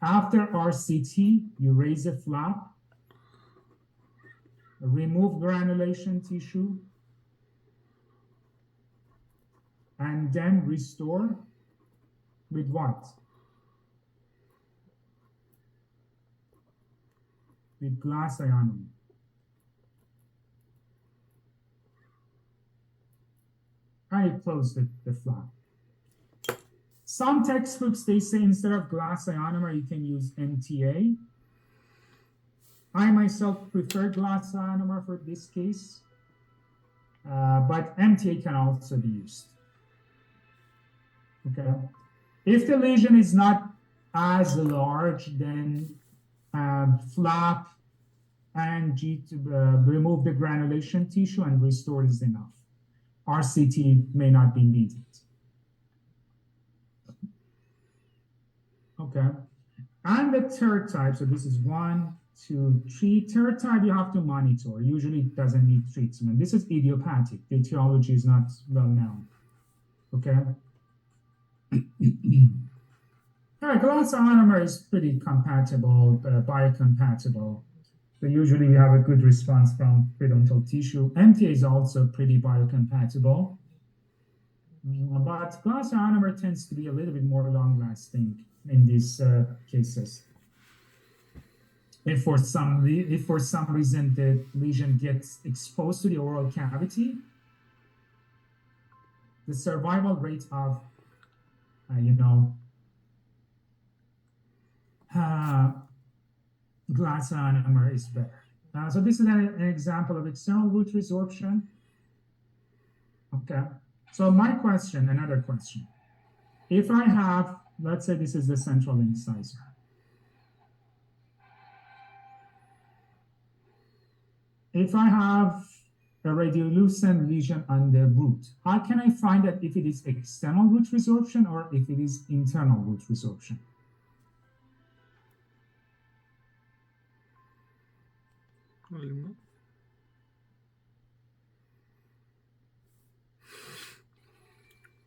After RCT, you raise a flap, remove granulation tissue, and then restore with what? With glass ionomer. I close the flap. Some textbooks, they say instead of glass ionomer, you can use MTA. I myself prefer glass ionomer for this case, but MTA can also be used. Okay. If the lesion is not as large, then flap and remove the granulation tissue and restore is enough. RCT may not be needed. Okay. And the third type, so this is 1, 2, 3. Third type you have to monitor. Usually it doesn't need treatment. This is idiopathic. The etiology is not well known. Okay. All right, glass ionomer is pretty compatible, biocompatible. So usually we have a good response from periodontal tissue. MTA is also pretty biocompatible. But glass ionomer tends to be a little bit more long-lasting in these cases. If for some reason the lesion gets exposed to the oral cavity, the survival rate of glass ionomer is better. So this is an example of external root resorption. Okay. So my question, another question. If I have, let's say this is the central incisor. If I have a radiolucent lesion on the root, how can I find out if it is external root resorption or if it is internal root resorption? علمنا.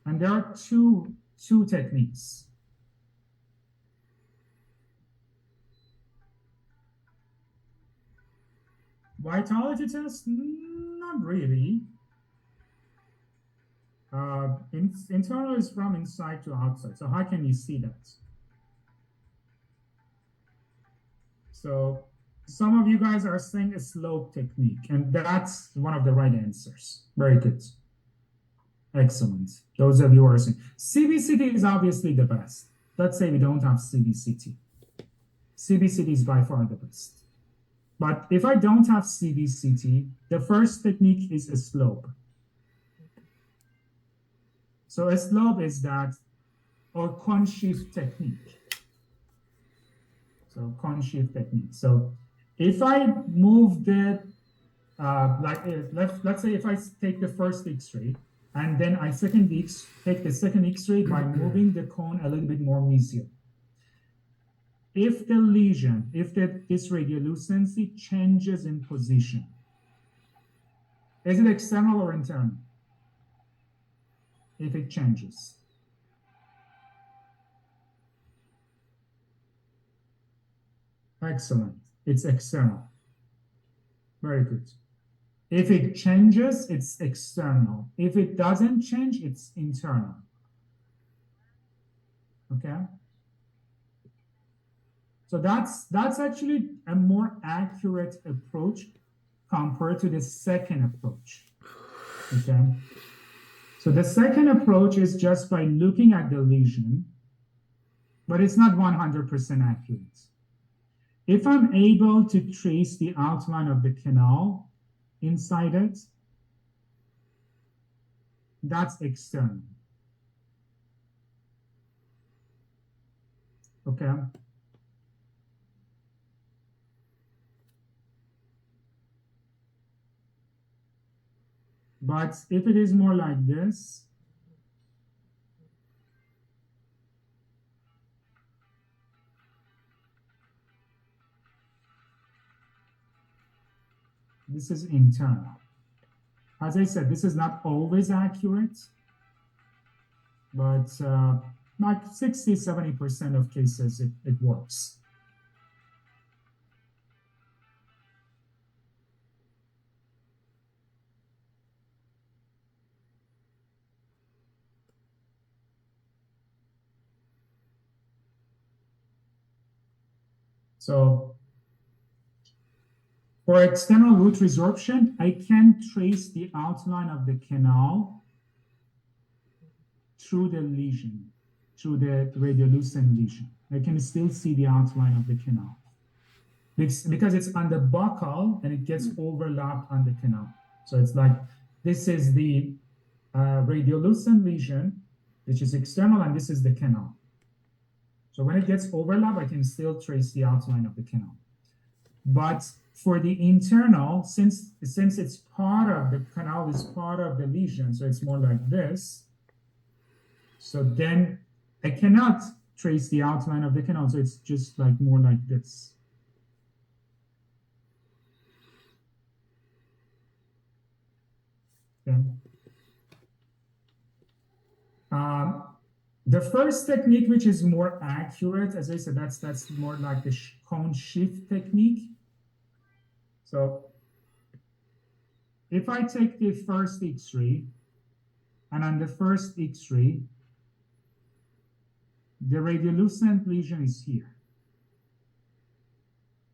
And there are two techniques. Vitality test? Not really. Internal is from inside to outside. So how can you see that? So some of you guys are saying a slope technique, and that's one of the right answers. Very good. Excellent. Those of you who are saying CBCT is obviously the best. Let's say we don't have CBCT. CBCT is by far the best. But if I don't have CBCT, the first technique is a slope. So a slope is that, or cone shift technique. So cone shift technique. So if I move the, let's say if I take the first X-ray, and then I take the second X-ray by moving the cone a little bit more mesial. If the lesion, this radiolucency changes in position, is it external or internal? If it changes. Excellent. It's external. Very good. If it changes, it's external. If it doesn't change, it's internal. Okay? So that's actually a more accurate approach compared to the second approach. Okay? So the second approach is just by looking at the lesion, but it's not 100% accurate. If I'm able to trace the outline of the canal inside it, that's external. Okay? But if it is more like this, this is internal. As I said, this is not always accurate, but like 60-70% of cases, it works. So for external root resorption, I can trace the outline of the canal through the lesion, through the radiolucent lesion. I can still see the outline of the canal because it's on the buccal and it gets overlapped on the canal. So it's like, this is the radiolucent lesion, which is external, and this is the canal. So when it gets overlapped, I can still trace the outline of the canal. But for the internal, since it's part of the canal is part of the lesion, so it's more like this. So then I cannot trace the outline of the canal, so it's just like more like this. Okay. The first technique, which is more accurate, as I said, that's more like the cone shift technique. So if I take the first X-ray, and on the first X-ray, the radiolucent lesion is here.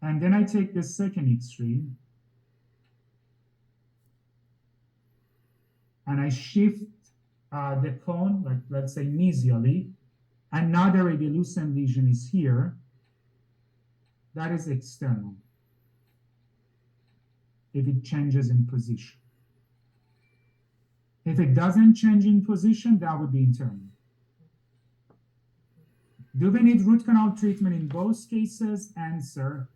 And then I take the second X-ray, and I shift the cone, like let's say mesially, and now the radiolucent lesion is here. That is external, if it changes in position. If it doesn't change in position, that would be internal. Do we need root canal treatment in both cases? Answer: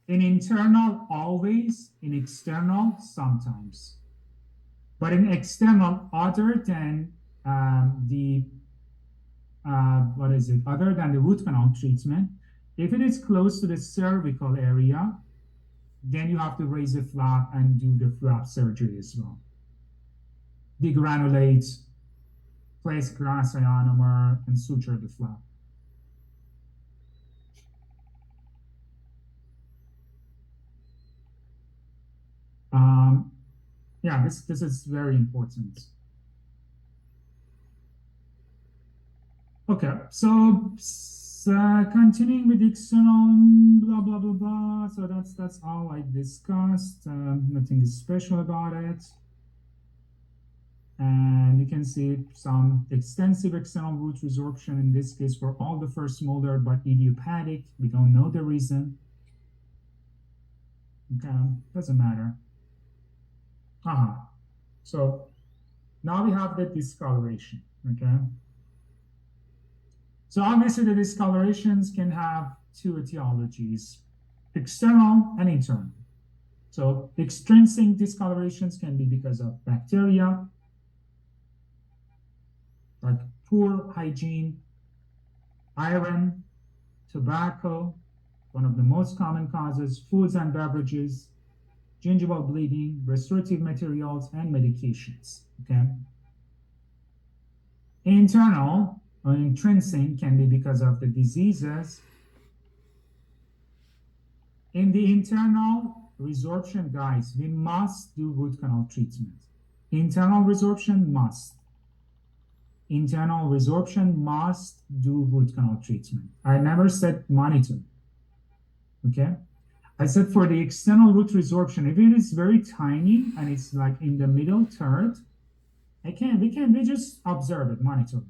in internal, always. In external, sometimes. But in external, other than other than the root canal treatment, if it is close to the cervical area, then you have to raise the flap and do the flap surgery as well. Degranulate, place glass ionomer, and suture the flap. Yeah, this is very important. Okay, so continuing with external, blah blah blah blah. So that's all I discussed. Nothing special about it. And you can see some extensive external root resorption in this case for all the first molder, but idiopathic. We don't know the reason. Okay, doesn't matter. So now we have the discoloration. Okay. So obviously the discolorations can have two etiologies, external and internal. So extrinsic discolorations can be because of bacteria, like poor hygiene, iron, tobacco, one of the most common causes, foods and beverages, gingival bleeding, restorative materials, and medications, okay? Internal or intrinsic can be because of the diseases. In the internal resorption, guys, we must do root canal treatment. Internal resorption must. Internal resorption must do root canal treatment. I never said monitor, okay? I said for the external root resorption, if it is very tiny and it's like in the middle third, we just observe it, monitor it.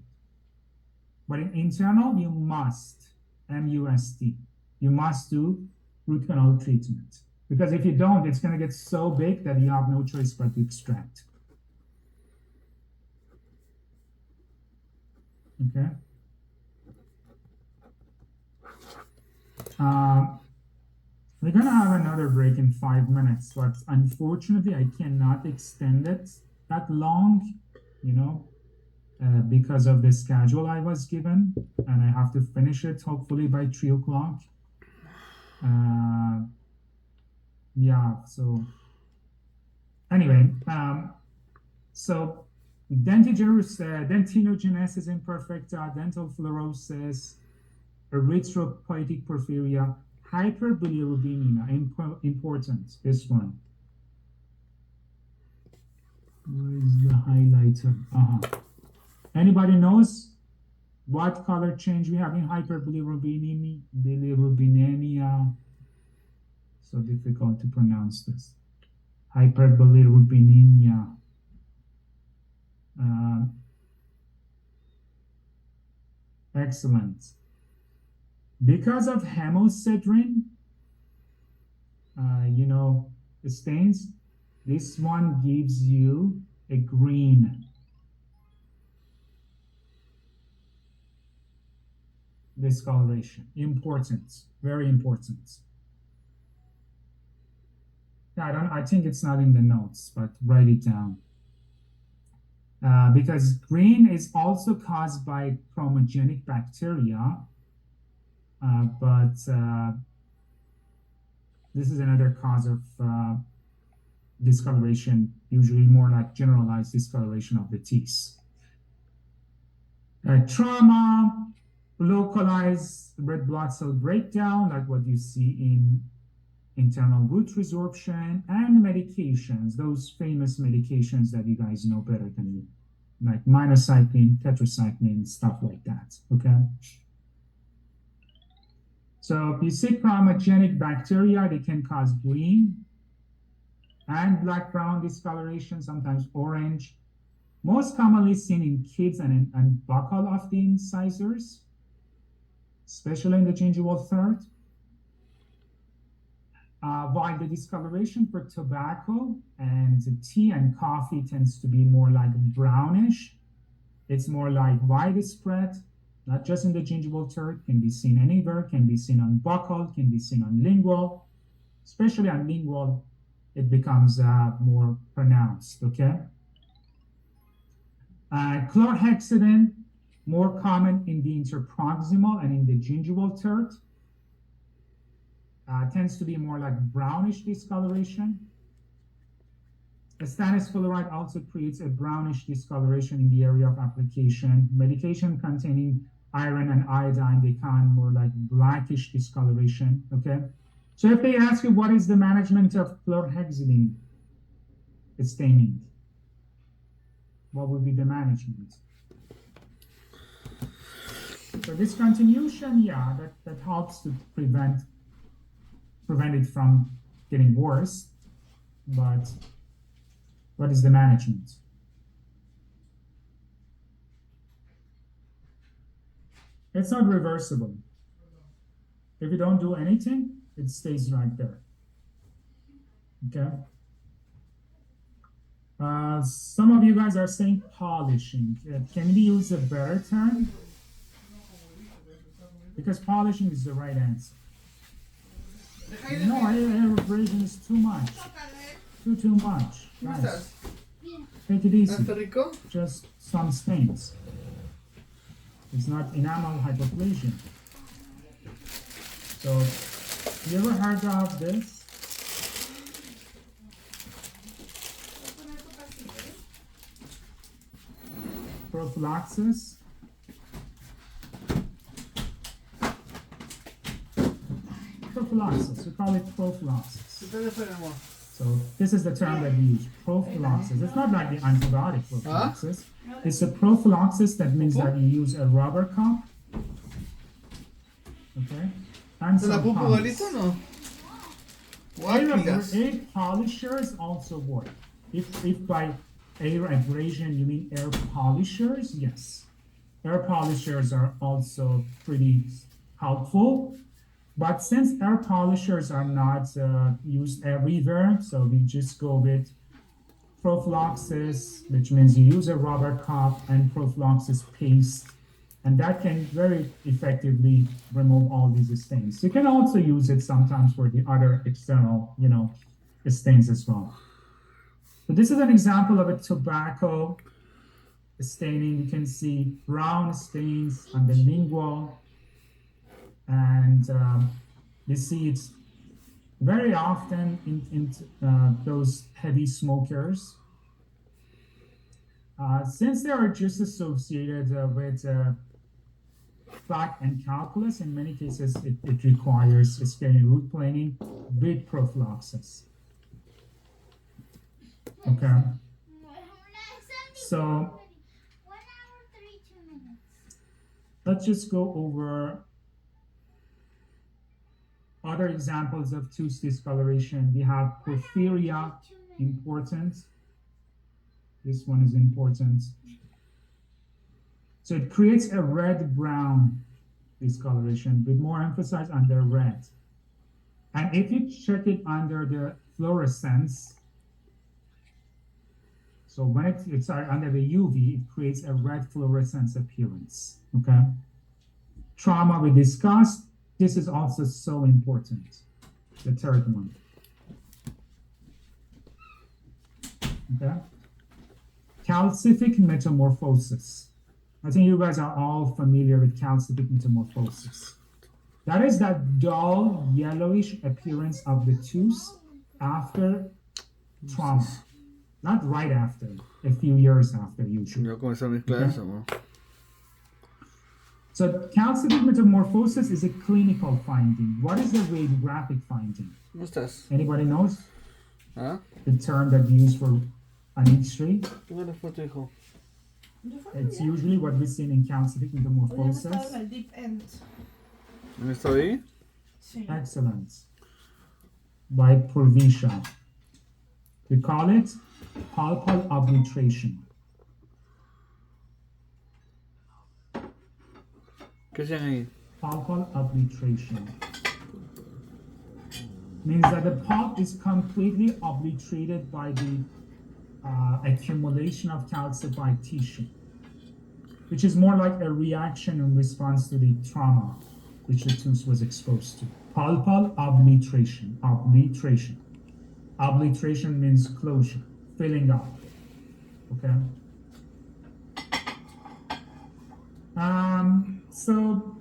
But in internal, you must, M-U-S-T, you must do root canal treatment. Because if you don't, it's gonna get so big that you have no choice but to extract. Okay. We're gonna have another break in 5 minutes, but unfortunately I cannot extend it that long, because of the schedule I was given, and I have to finish it hopefully by 3 o'clock. Yeah, so anyway, so dentinogenesis imperfecta, dental fluorosis, erythropoietic porphyria, hyperbilirubinemia, important, this one. Where is the highlighter? Anybody knows what color change we have in hyperbilirubinemia? So difficult to pronounce this. Hyperbilirubinemia. Excellent. Because of hemosiderin, stains, this one gives you a green discoloration. Important, very important. Yeah, I think it's not in the notes, but write it down. Because green is also caused by chromogenic bacteria, but this is another cause of discoloration, usually more like generalized discoloration of the teeth. Trauma, localized red blood cell breakdown, like what you see in internal root resorption, and medications, those famous medications that you guys know better than me, like minocycline, tetracycline, stuff like that, okay? So you see chromogenic bacteria, they can cause green and black-brown discoloration, sometimes orange. Most commonly seen in kids and buccal of the incisors, especially in the gingival third. While the discoloration for tobacco and tea and coffee tends to be more like brownish, it's more like widespread, not just in the gingival third, can be seen anywhere, can be seen on buccal, can be seen on lingual. Especially on lingual, it becomes more pronounced, okay? Chlorhexidine, more common in the interproximal and in the gingival third. tends to be more like brownish discoloration. The stannous fluoride also creates a brownish discoloration in the area of application. Medication containing iron and iodine become more like blackish discoloration, okay? So if they ask you what is the management of chlorhexidine staining, what would be the management? So discontinuation, yeah, that helps to prevent it from getting worse, but what is the management? It's not reversible. If you don't do anything, it stays right there. Okay. Some of you guys are saying polishing. Can we use a better term? Because polishing is the right answer. No, air abrasion is too much. Too much. Guys, take it easy. Just some stains. It's not enamel hypoplasia. So, you ever heard of this? Prophylaxis. Prophylaxis. We call it prophylaxis. So this is the term that we use, prophylaxis. It's not like the antibiotic prophylaxis. It's a prophylaxis that means that you use a rubber cup. Okay? And some pumps. Air polishers also work. If by air abrasion you mean air polishers, yes. Air polishers are also pretty helpful. But since air polishers are not used everywhere, so we just go with prophylaxis, which means you use a rubber cup and prophylaxis paste, and that can very effectively remove all these stains. You can also use it sometimes for the other external, stains as well. So this is an example of a tobacco staining. You can see brown stains on the lingual. And you see it's very often in those heavy smokers. Since they are just associated with plaque and calculus, in many cases it requires scaling root planing with prophylaxis. Okay. So let's just go over other examples of tooth discoloration. We have porphyria, important. This one is important. So it creates a red-brown discoloration with more emphasis on the red. And if you check it under the fluorescence, so when it's under the UV, it creates a red fluorescence appearance, okay? Trauma we discussed. This is also so important, the third one. Okay. Calcific metamorphosis. I think you guys are all familiar with calcific metamorphosis. That is that dull, yellowish appearance of the tooth after trauma. Not right after, a few years after usually. Okay? So calcific metamorphosis is a clinical finding. What is the radiographic finding? What's this? Anybody knows? Huh? The term that we use for an X-ray? It's usually what we see in calcific metamorphosis. ¿Está ahí? Excellent. By Purvisha. We call it pulpal obliteration. ¿Qué hacen ahí? Pulpal obliteration means that the pulp is completely obliterated by the accumulation of calcified tissue, which is more like a reaction in response to the trauma which the tooth was exposed to. Pulpal obliteration. Obliteration. Obliteration means closure, filling up. Okay. So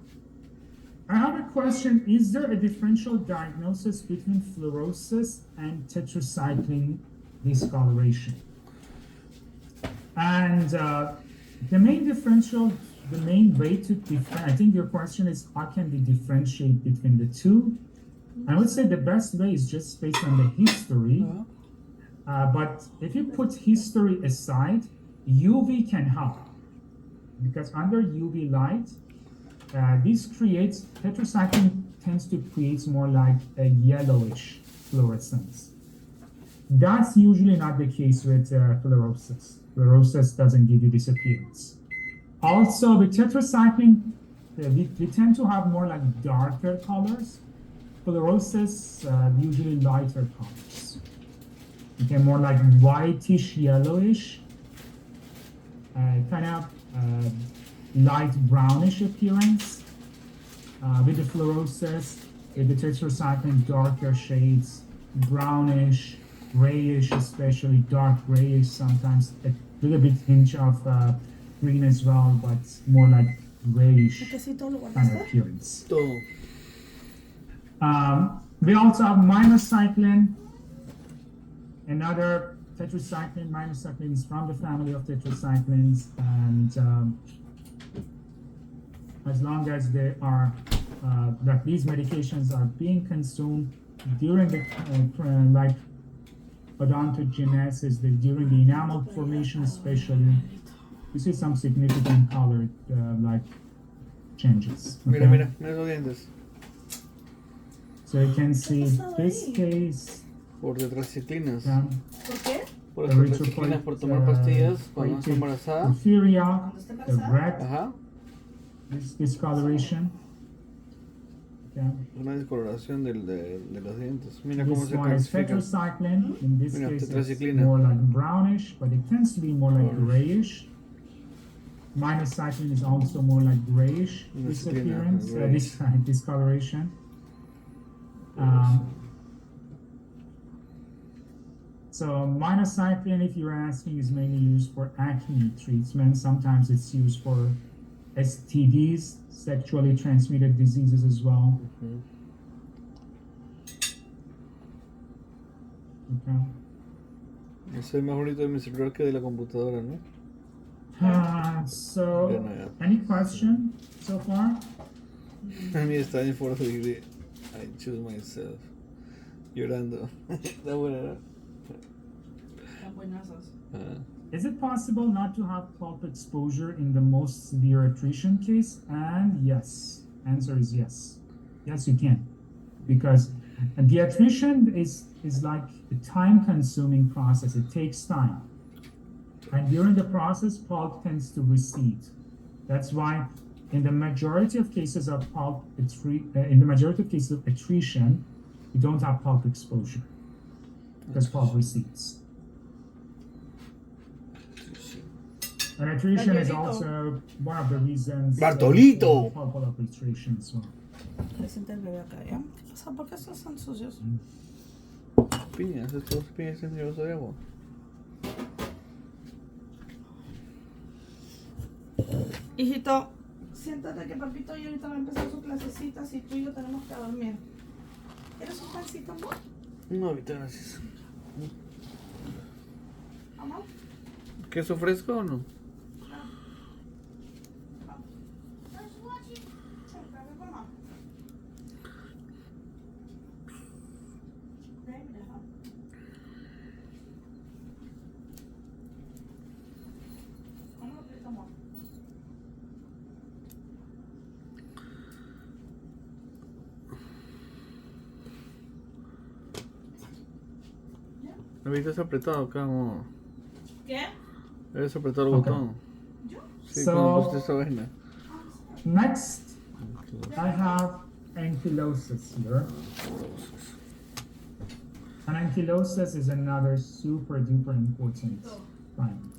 I have a question. Is there a differential diagnosis between fluorosis and tetracycline discoloration? And the main way to I think your question is how can we differentiate between the two? I would say the best way is just based on the history. But if you put history aside, UV can help because under UV light, tetracycline tends to create more like a yellowish fluorescence. That's usually not the case with fluorosis. Fluorosis doesn't give you this appearance. Also, with tetracycline, we tend to have more like darker colors. Fluorosis, usually lighter colors. Okay, more like whitish, yellowish, kind of light brownish appearance. With the fluorosis, with the tetracycline, darker shades, brownish, grayish, especially dark grayish, sometimes a little bit hint of green as well, but more like grayish kind of appearance. We also have minocycline, another tetracycline. Minocycline is from the family of tetracyclines, and as long as they are that these medications are being consumed during the like odontogenesis, during the enamel formation especially, you see some significant color like changes. Okay? Mira los dientes. So you can see this case. Por tetraciclinas. ¿Por qué? Por las tetraciclinas, por tomar pastillas cuando está embarazada. Porphyria, the red Ajá. discoloration. Okay. Una discoloración de los dientes. Mira cómo This se one is calcifica. tetracycline. In this Mira, case, it's tetraciclina. more like brownish, but it tends to be more like grayish. Minocycline is also more like grayish this Minocyclina, appearance, grayish. this discoloration. So minocycline, if you're asking, is mainly used for acne treatment. Sometimes it's used for STDs, sexually transmitted diseases as well. Okay. Eso es más bonito de mi celular que de la computadora, ¿no? So, Ya no, ya. any question so far? A mí está en for degree. I choose myself. Llorando. Está buena, ¿no? Están buenazos. Is it possible not to have pulp exposure in the most severe attrition case? And yes, answer is yes. Yes, you can, because the attrition is like a time-consuming process. It takes time, and during the process, pulp tends to recede. That's why, in the majority of cases of attrition, you don't have pulp exposure because pulp recedes. And attrition is also one of the reasons Bartolito! for pulp attrition as well. Le sienta el bebé acá, ¿ya? ¿Qué pasa? ¿Por qué estos están sucios? Piñas, estos piñas en el vaso de agua. Hijito, siéntate que papito y ahorita va a empezar su clasecita. Si tú y yo tenemos que dormir. ¿Quieres un pancito, amor? No, ahorita gracias. ¿Amor? ¿Queso fresco o no? Ahorita está apretado acá, amor. ¿Qué? Debes apretar el Okay. botón. ¿Yo? Sí, So- cuando pusiste esa vaina. Next, I have ankylosis here. And ankylosis is another super duper important finding.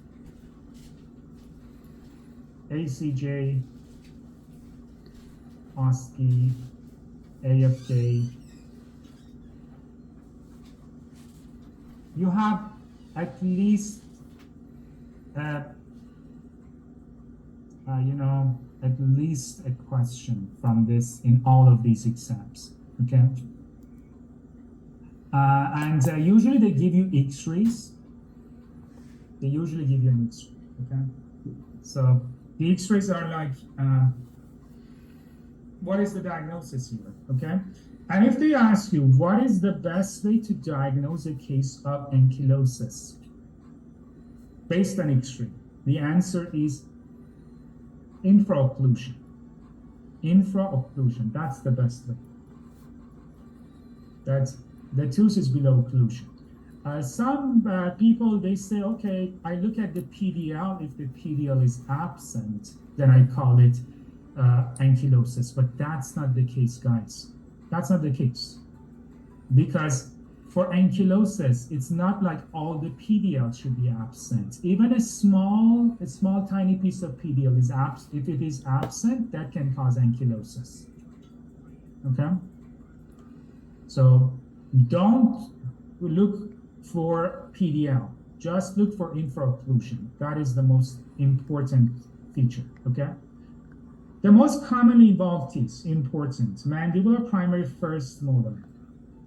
ACJ, OSCE, AFK. You have at least, at least a question from this in all of these exams, okay? And usually they give you X-rays. They usually give you an X-ray, okay? So the X-rays are like, what is the diagnosis here, okay? And if they ask you, what is the best way to diagnose a case of ankylosis based on X-ray? The answer is infraocclusion. Infraocclusion, that's the best way. That's the tooth is below occlusion. Some people, they say, okay, I look at the PDL. If the PDL is absent, then I call it ankylosis. But that's not the case, guys. That's not the case. Because for ankylosis, it's not like all the PDL should be absent. Even a small tiny piece of PDL is absent. If it is absent, that can cause ankylosis. Okay? So don't look for PDL. Just look for infraocclusion. That is the most important feature, okay? The most commonly involved teeth, important, mandibular primary first molar.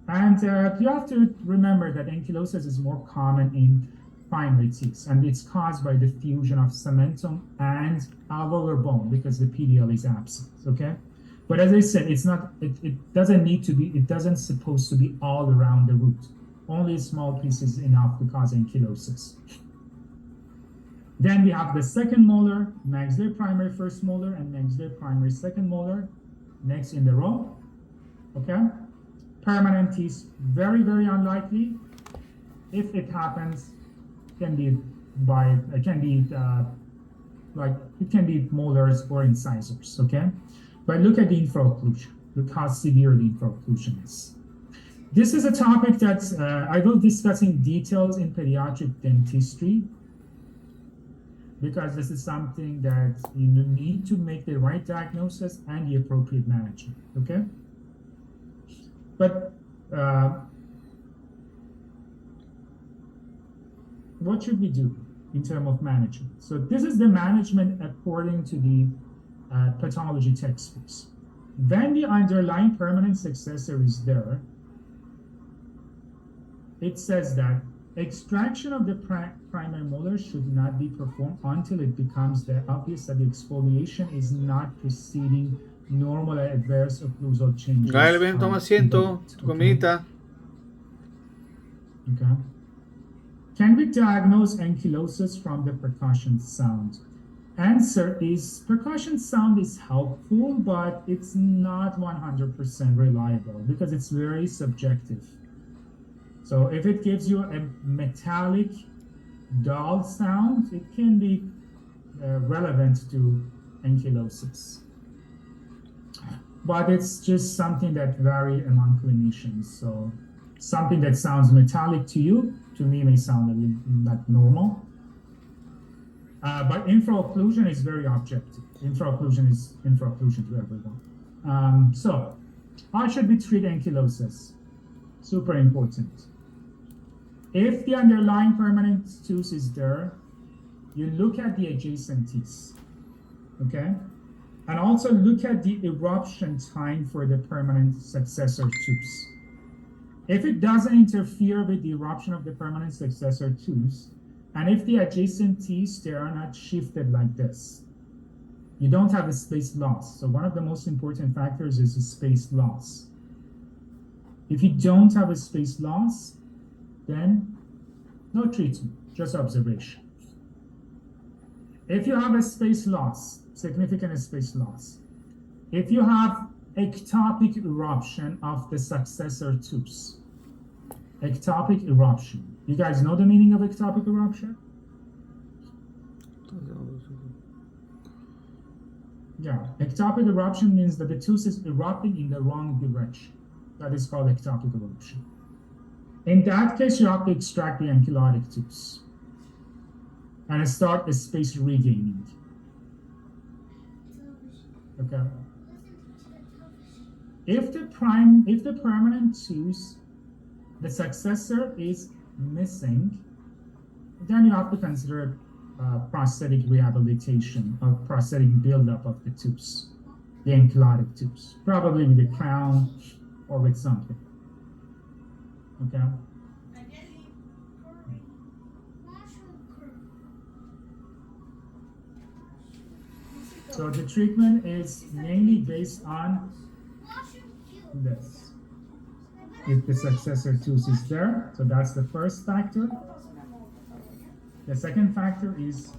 And you have to remember that ankylosis is more common in primary teeth, and it's caused by the fusion of cementum and alveolar bone because the PDL is absent, okay? But as I said, it's not, it doesn't need to be, it doesn't supposed to be all around the root. Only a small piece is enough to cause ankylosis. Then we have the second molar, maxillary primary first molar, and maxillary primary second molar, next in the row, okay? Permanent teeth, very, very unlikely. If it happens, can be it can be molars or incisors, okay? But look at the infraocclusion. Look how severe the infraocclusion is. This is a topic that I will discuss in details in pediatric dentistry, because this is something that you need to make the right diagnosis and the appropriate management, okay? But what should we do in terms of management? So this is the management according to the pathology textbooks. When the underlying permanent successor is there, it says that extraction of the primary molar should not be performed until it becomes obvious that the exfoliation is not preceding normal adverse occlusal changes. Gael, ven, toma asiento, tu comidita. Okay. Can we diagnose ankylosis from the percussion sound? Answer is percussion sound is helpful, but it's not 100% reliable because it's very subjective. So if it gives you a metallic, dull sound, it can be relevant to ankylosis. But it's just something that varies among clinicians. So something that sounds metallic to you, to me may sound a little not normal. But infraocclusion is very objective. Infraocclusion is infraocclusion to everyone. So how should we treat ankylosis? Super important. If the underlying permanent tooth is there, you look at the adjacent teeth, okay? And also look at the eruption time for the permanent successor tooth. If it doesn't interfere with the eruption of the permanent successor tooth, and if the adjacent teeth, they are not shifted like this, you don't have a space loss. So one of the most important factors is the space loss. If you don't have a space loss, then no treatment, just observation. If you have a space loss, significant space loss, if you have ectopic eruption of the successor tooth, ectopic eruption. You guys know the meaning of ectopic eruption? Yeah, ectopic eruption means that the tooth is erupting in the wrong direction. That is called ectopic eruption. In that case, you have to extract the ankylotic tooth and start a space regaining. Okay. If the permanent tooth, the successor is missing, then you have to consider prosthetic rehabilitation or prosthetic buildup of the tubes, the ankylosing tubes, probably with a crown or with something. Okay. So the treatment is mainly based on this. If the successor tooth is there, so that's the first factor. The second factor is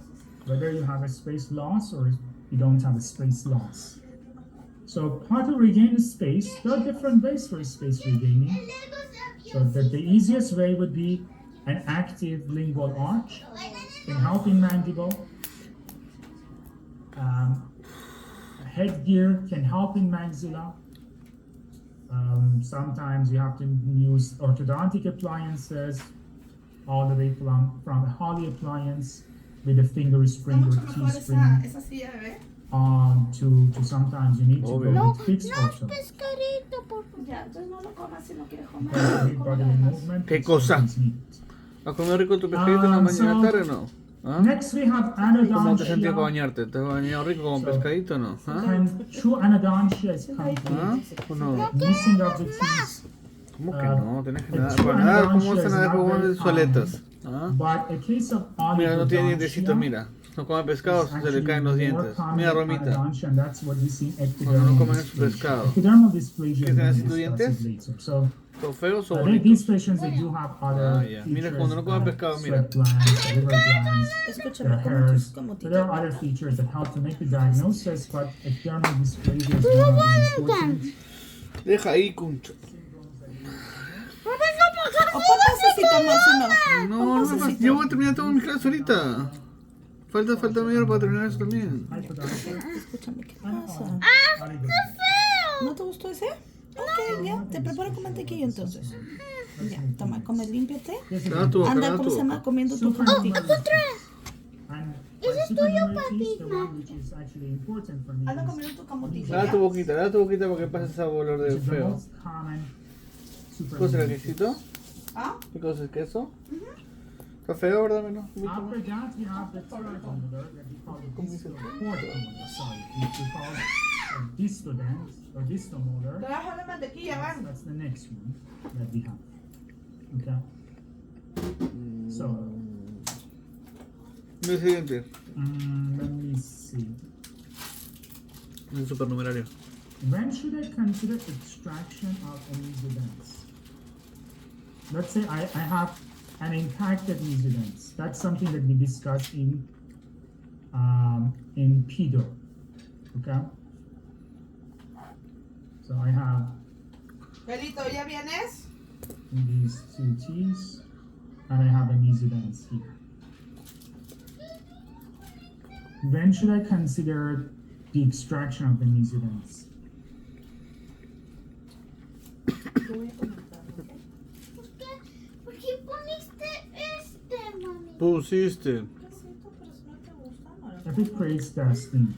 whether you have a space loss or you don't have a space loss. So how to regain space, there are different ways for space regaining. So the easiest way would be an active lingual arch, can help in mandible. Headgear can help in maxilla. Sometimes you have to use orthodontic appliances, all the way from a Holly appliance with a finger spring or Mucho mejor T-spring, esa silla, bebé. to sometimes you need to go Obvio. with fixed ortho. Pescadito, por favor. Ya, entonces no lo comas si no quieres comer. Every Come bodily lo demás. movement ¿Qué is cosa? sometimes needed. ¿Has comido rico tu pescadito en la mañana tarde o no? ¿Ah? Next we have ¿Cómo te sentías para anodontia. bañarte? ¿Te has bañado rico con pescadito o no? ¿Ah? True anodontia is ¿Ah? complete. ¿O no? Missing of the teeth. ¿Cómo que no? Tenés que the nadar. true Para nadar, ¿cómo anodontia se is nada not con very unas soletas? ¿Ah? But a case of Mira, no tiene dientecitos, oligodontia mira. No come pescado, is se le actually caen los more dientes. common Mira, in Romita. anodontia, and that's what we see in Cuando no ectodermal comen dysplasia. pescado. Ectodermal dysplasia ¿Qué is tienen going así to tus discuss dientes? it later. So ¿Son feos o these bonitos? patients they do have other ya. Mira, features, cuando no comen pescado, mira. sweat glands, liver glands, their Escúchame, hairs. como So there are other features that help to make the diagnosis, but ectodermal dysplasia is one of the important. Deja ahí, concha. O pon pasecito más si no. No, no más. Yo voy a terminar todo mi clase ahorita. Falta media hora para terminar eso también. Escúchame, ¿qué pasa? Feo. ¿No te gustó ese? Ok, ya, te preparo con mantequilla entonces. Ya, toma, come, límpiate. Cala tu boca, Anda, cala ¿cómo tu se llama? boca. Comiendo tu jamotito. Ese es tuyo, papi. Anda comiendo tu camotito. Dale tu boquita para que pase ese olor de feo. ¿Qué cosa es el quesito? ¿Ah? ¿Qué cosa es queso? ¿Está feo, verdad? Menos. After that, we have the third molar that we call the distal, fourth molar, sorry, which we call distodent or distomolar. Te vas a dejar de mantequilla, van. That's the next one that we have. Okay. So, No es siguiente. let me see. Un supernumerario. When should I consider extraction of a mesodense? Let's say I have an impacted mesodense. That's something that we discussed in pedo. Okay. So I have Pelito, ¿ya vienes? these two teeth, and I have a mesodense here. When should I consider the extraction of the mesodense? ¿Por qué poniste mami? Pusiste. Besito, pero si no te gusta, no. If it creates testing,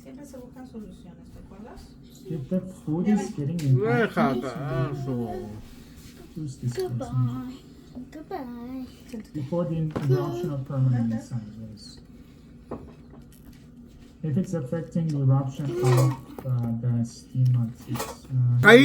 Siempre se buscan soluciones, ¿te acuerdas? if the food is getting Deja impacted, caso. choose this person. Goodbye. Goodbye. Before the eruption of permanent incisors. If it's affecting the eruption of the stigmatitis. Ahí.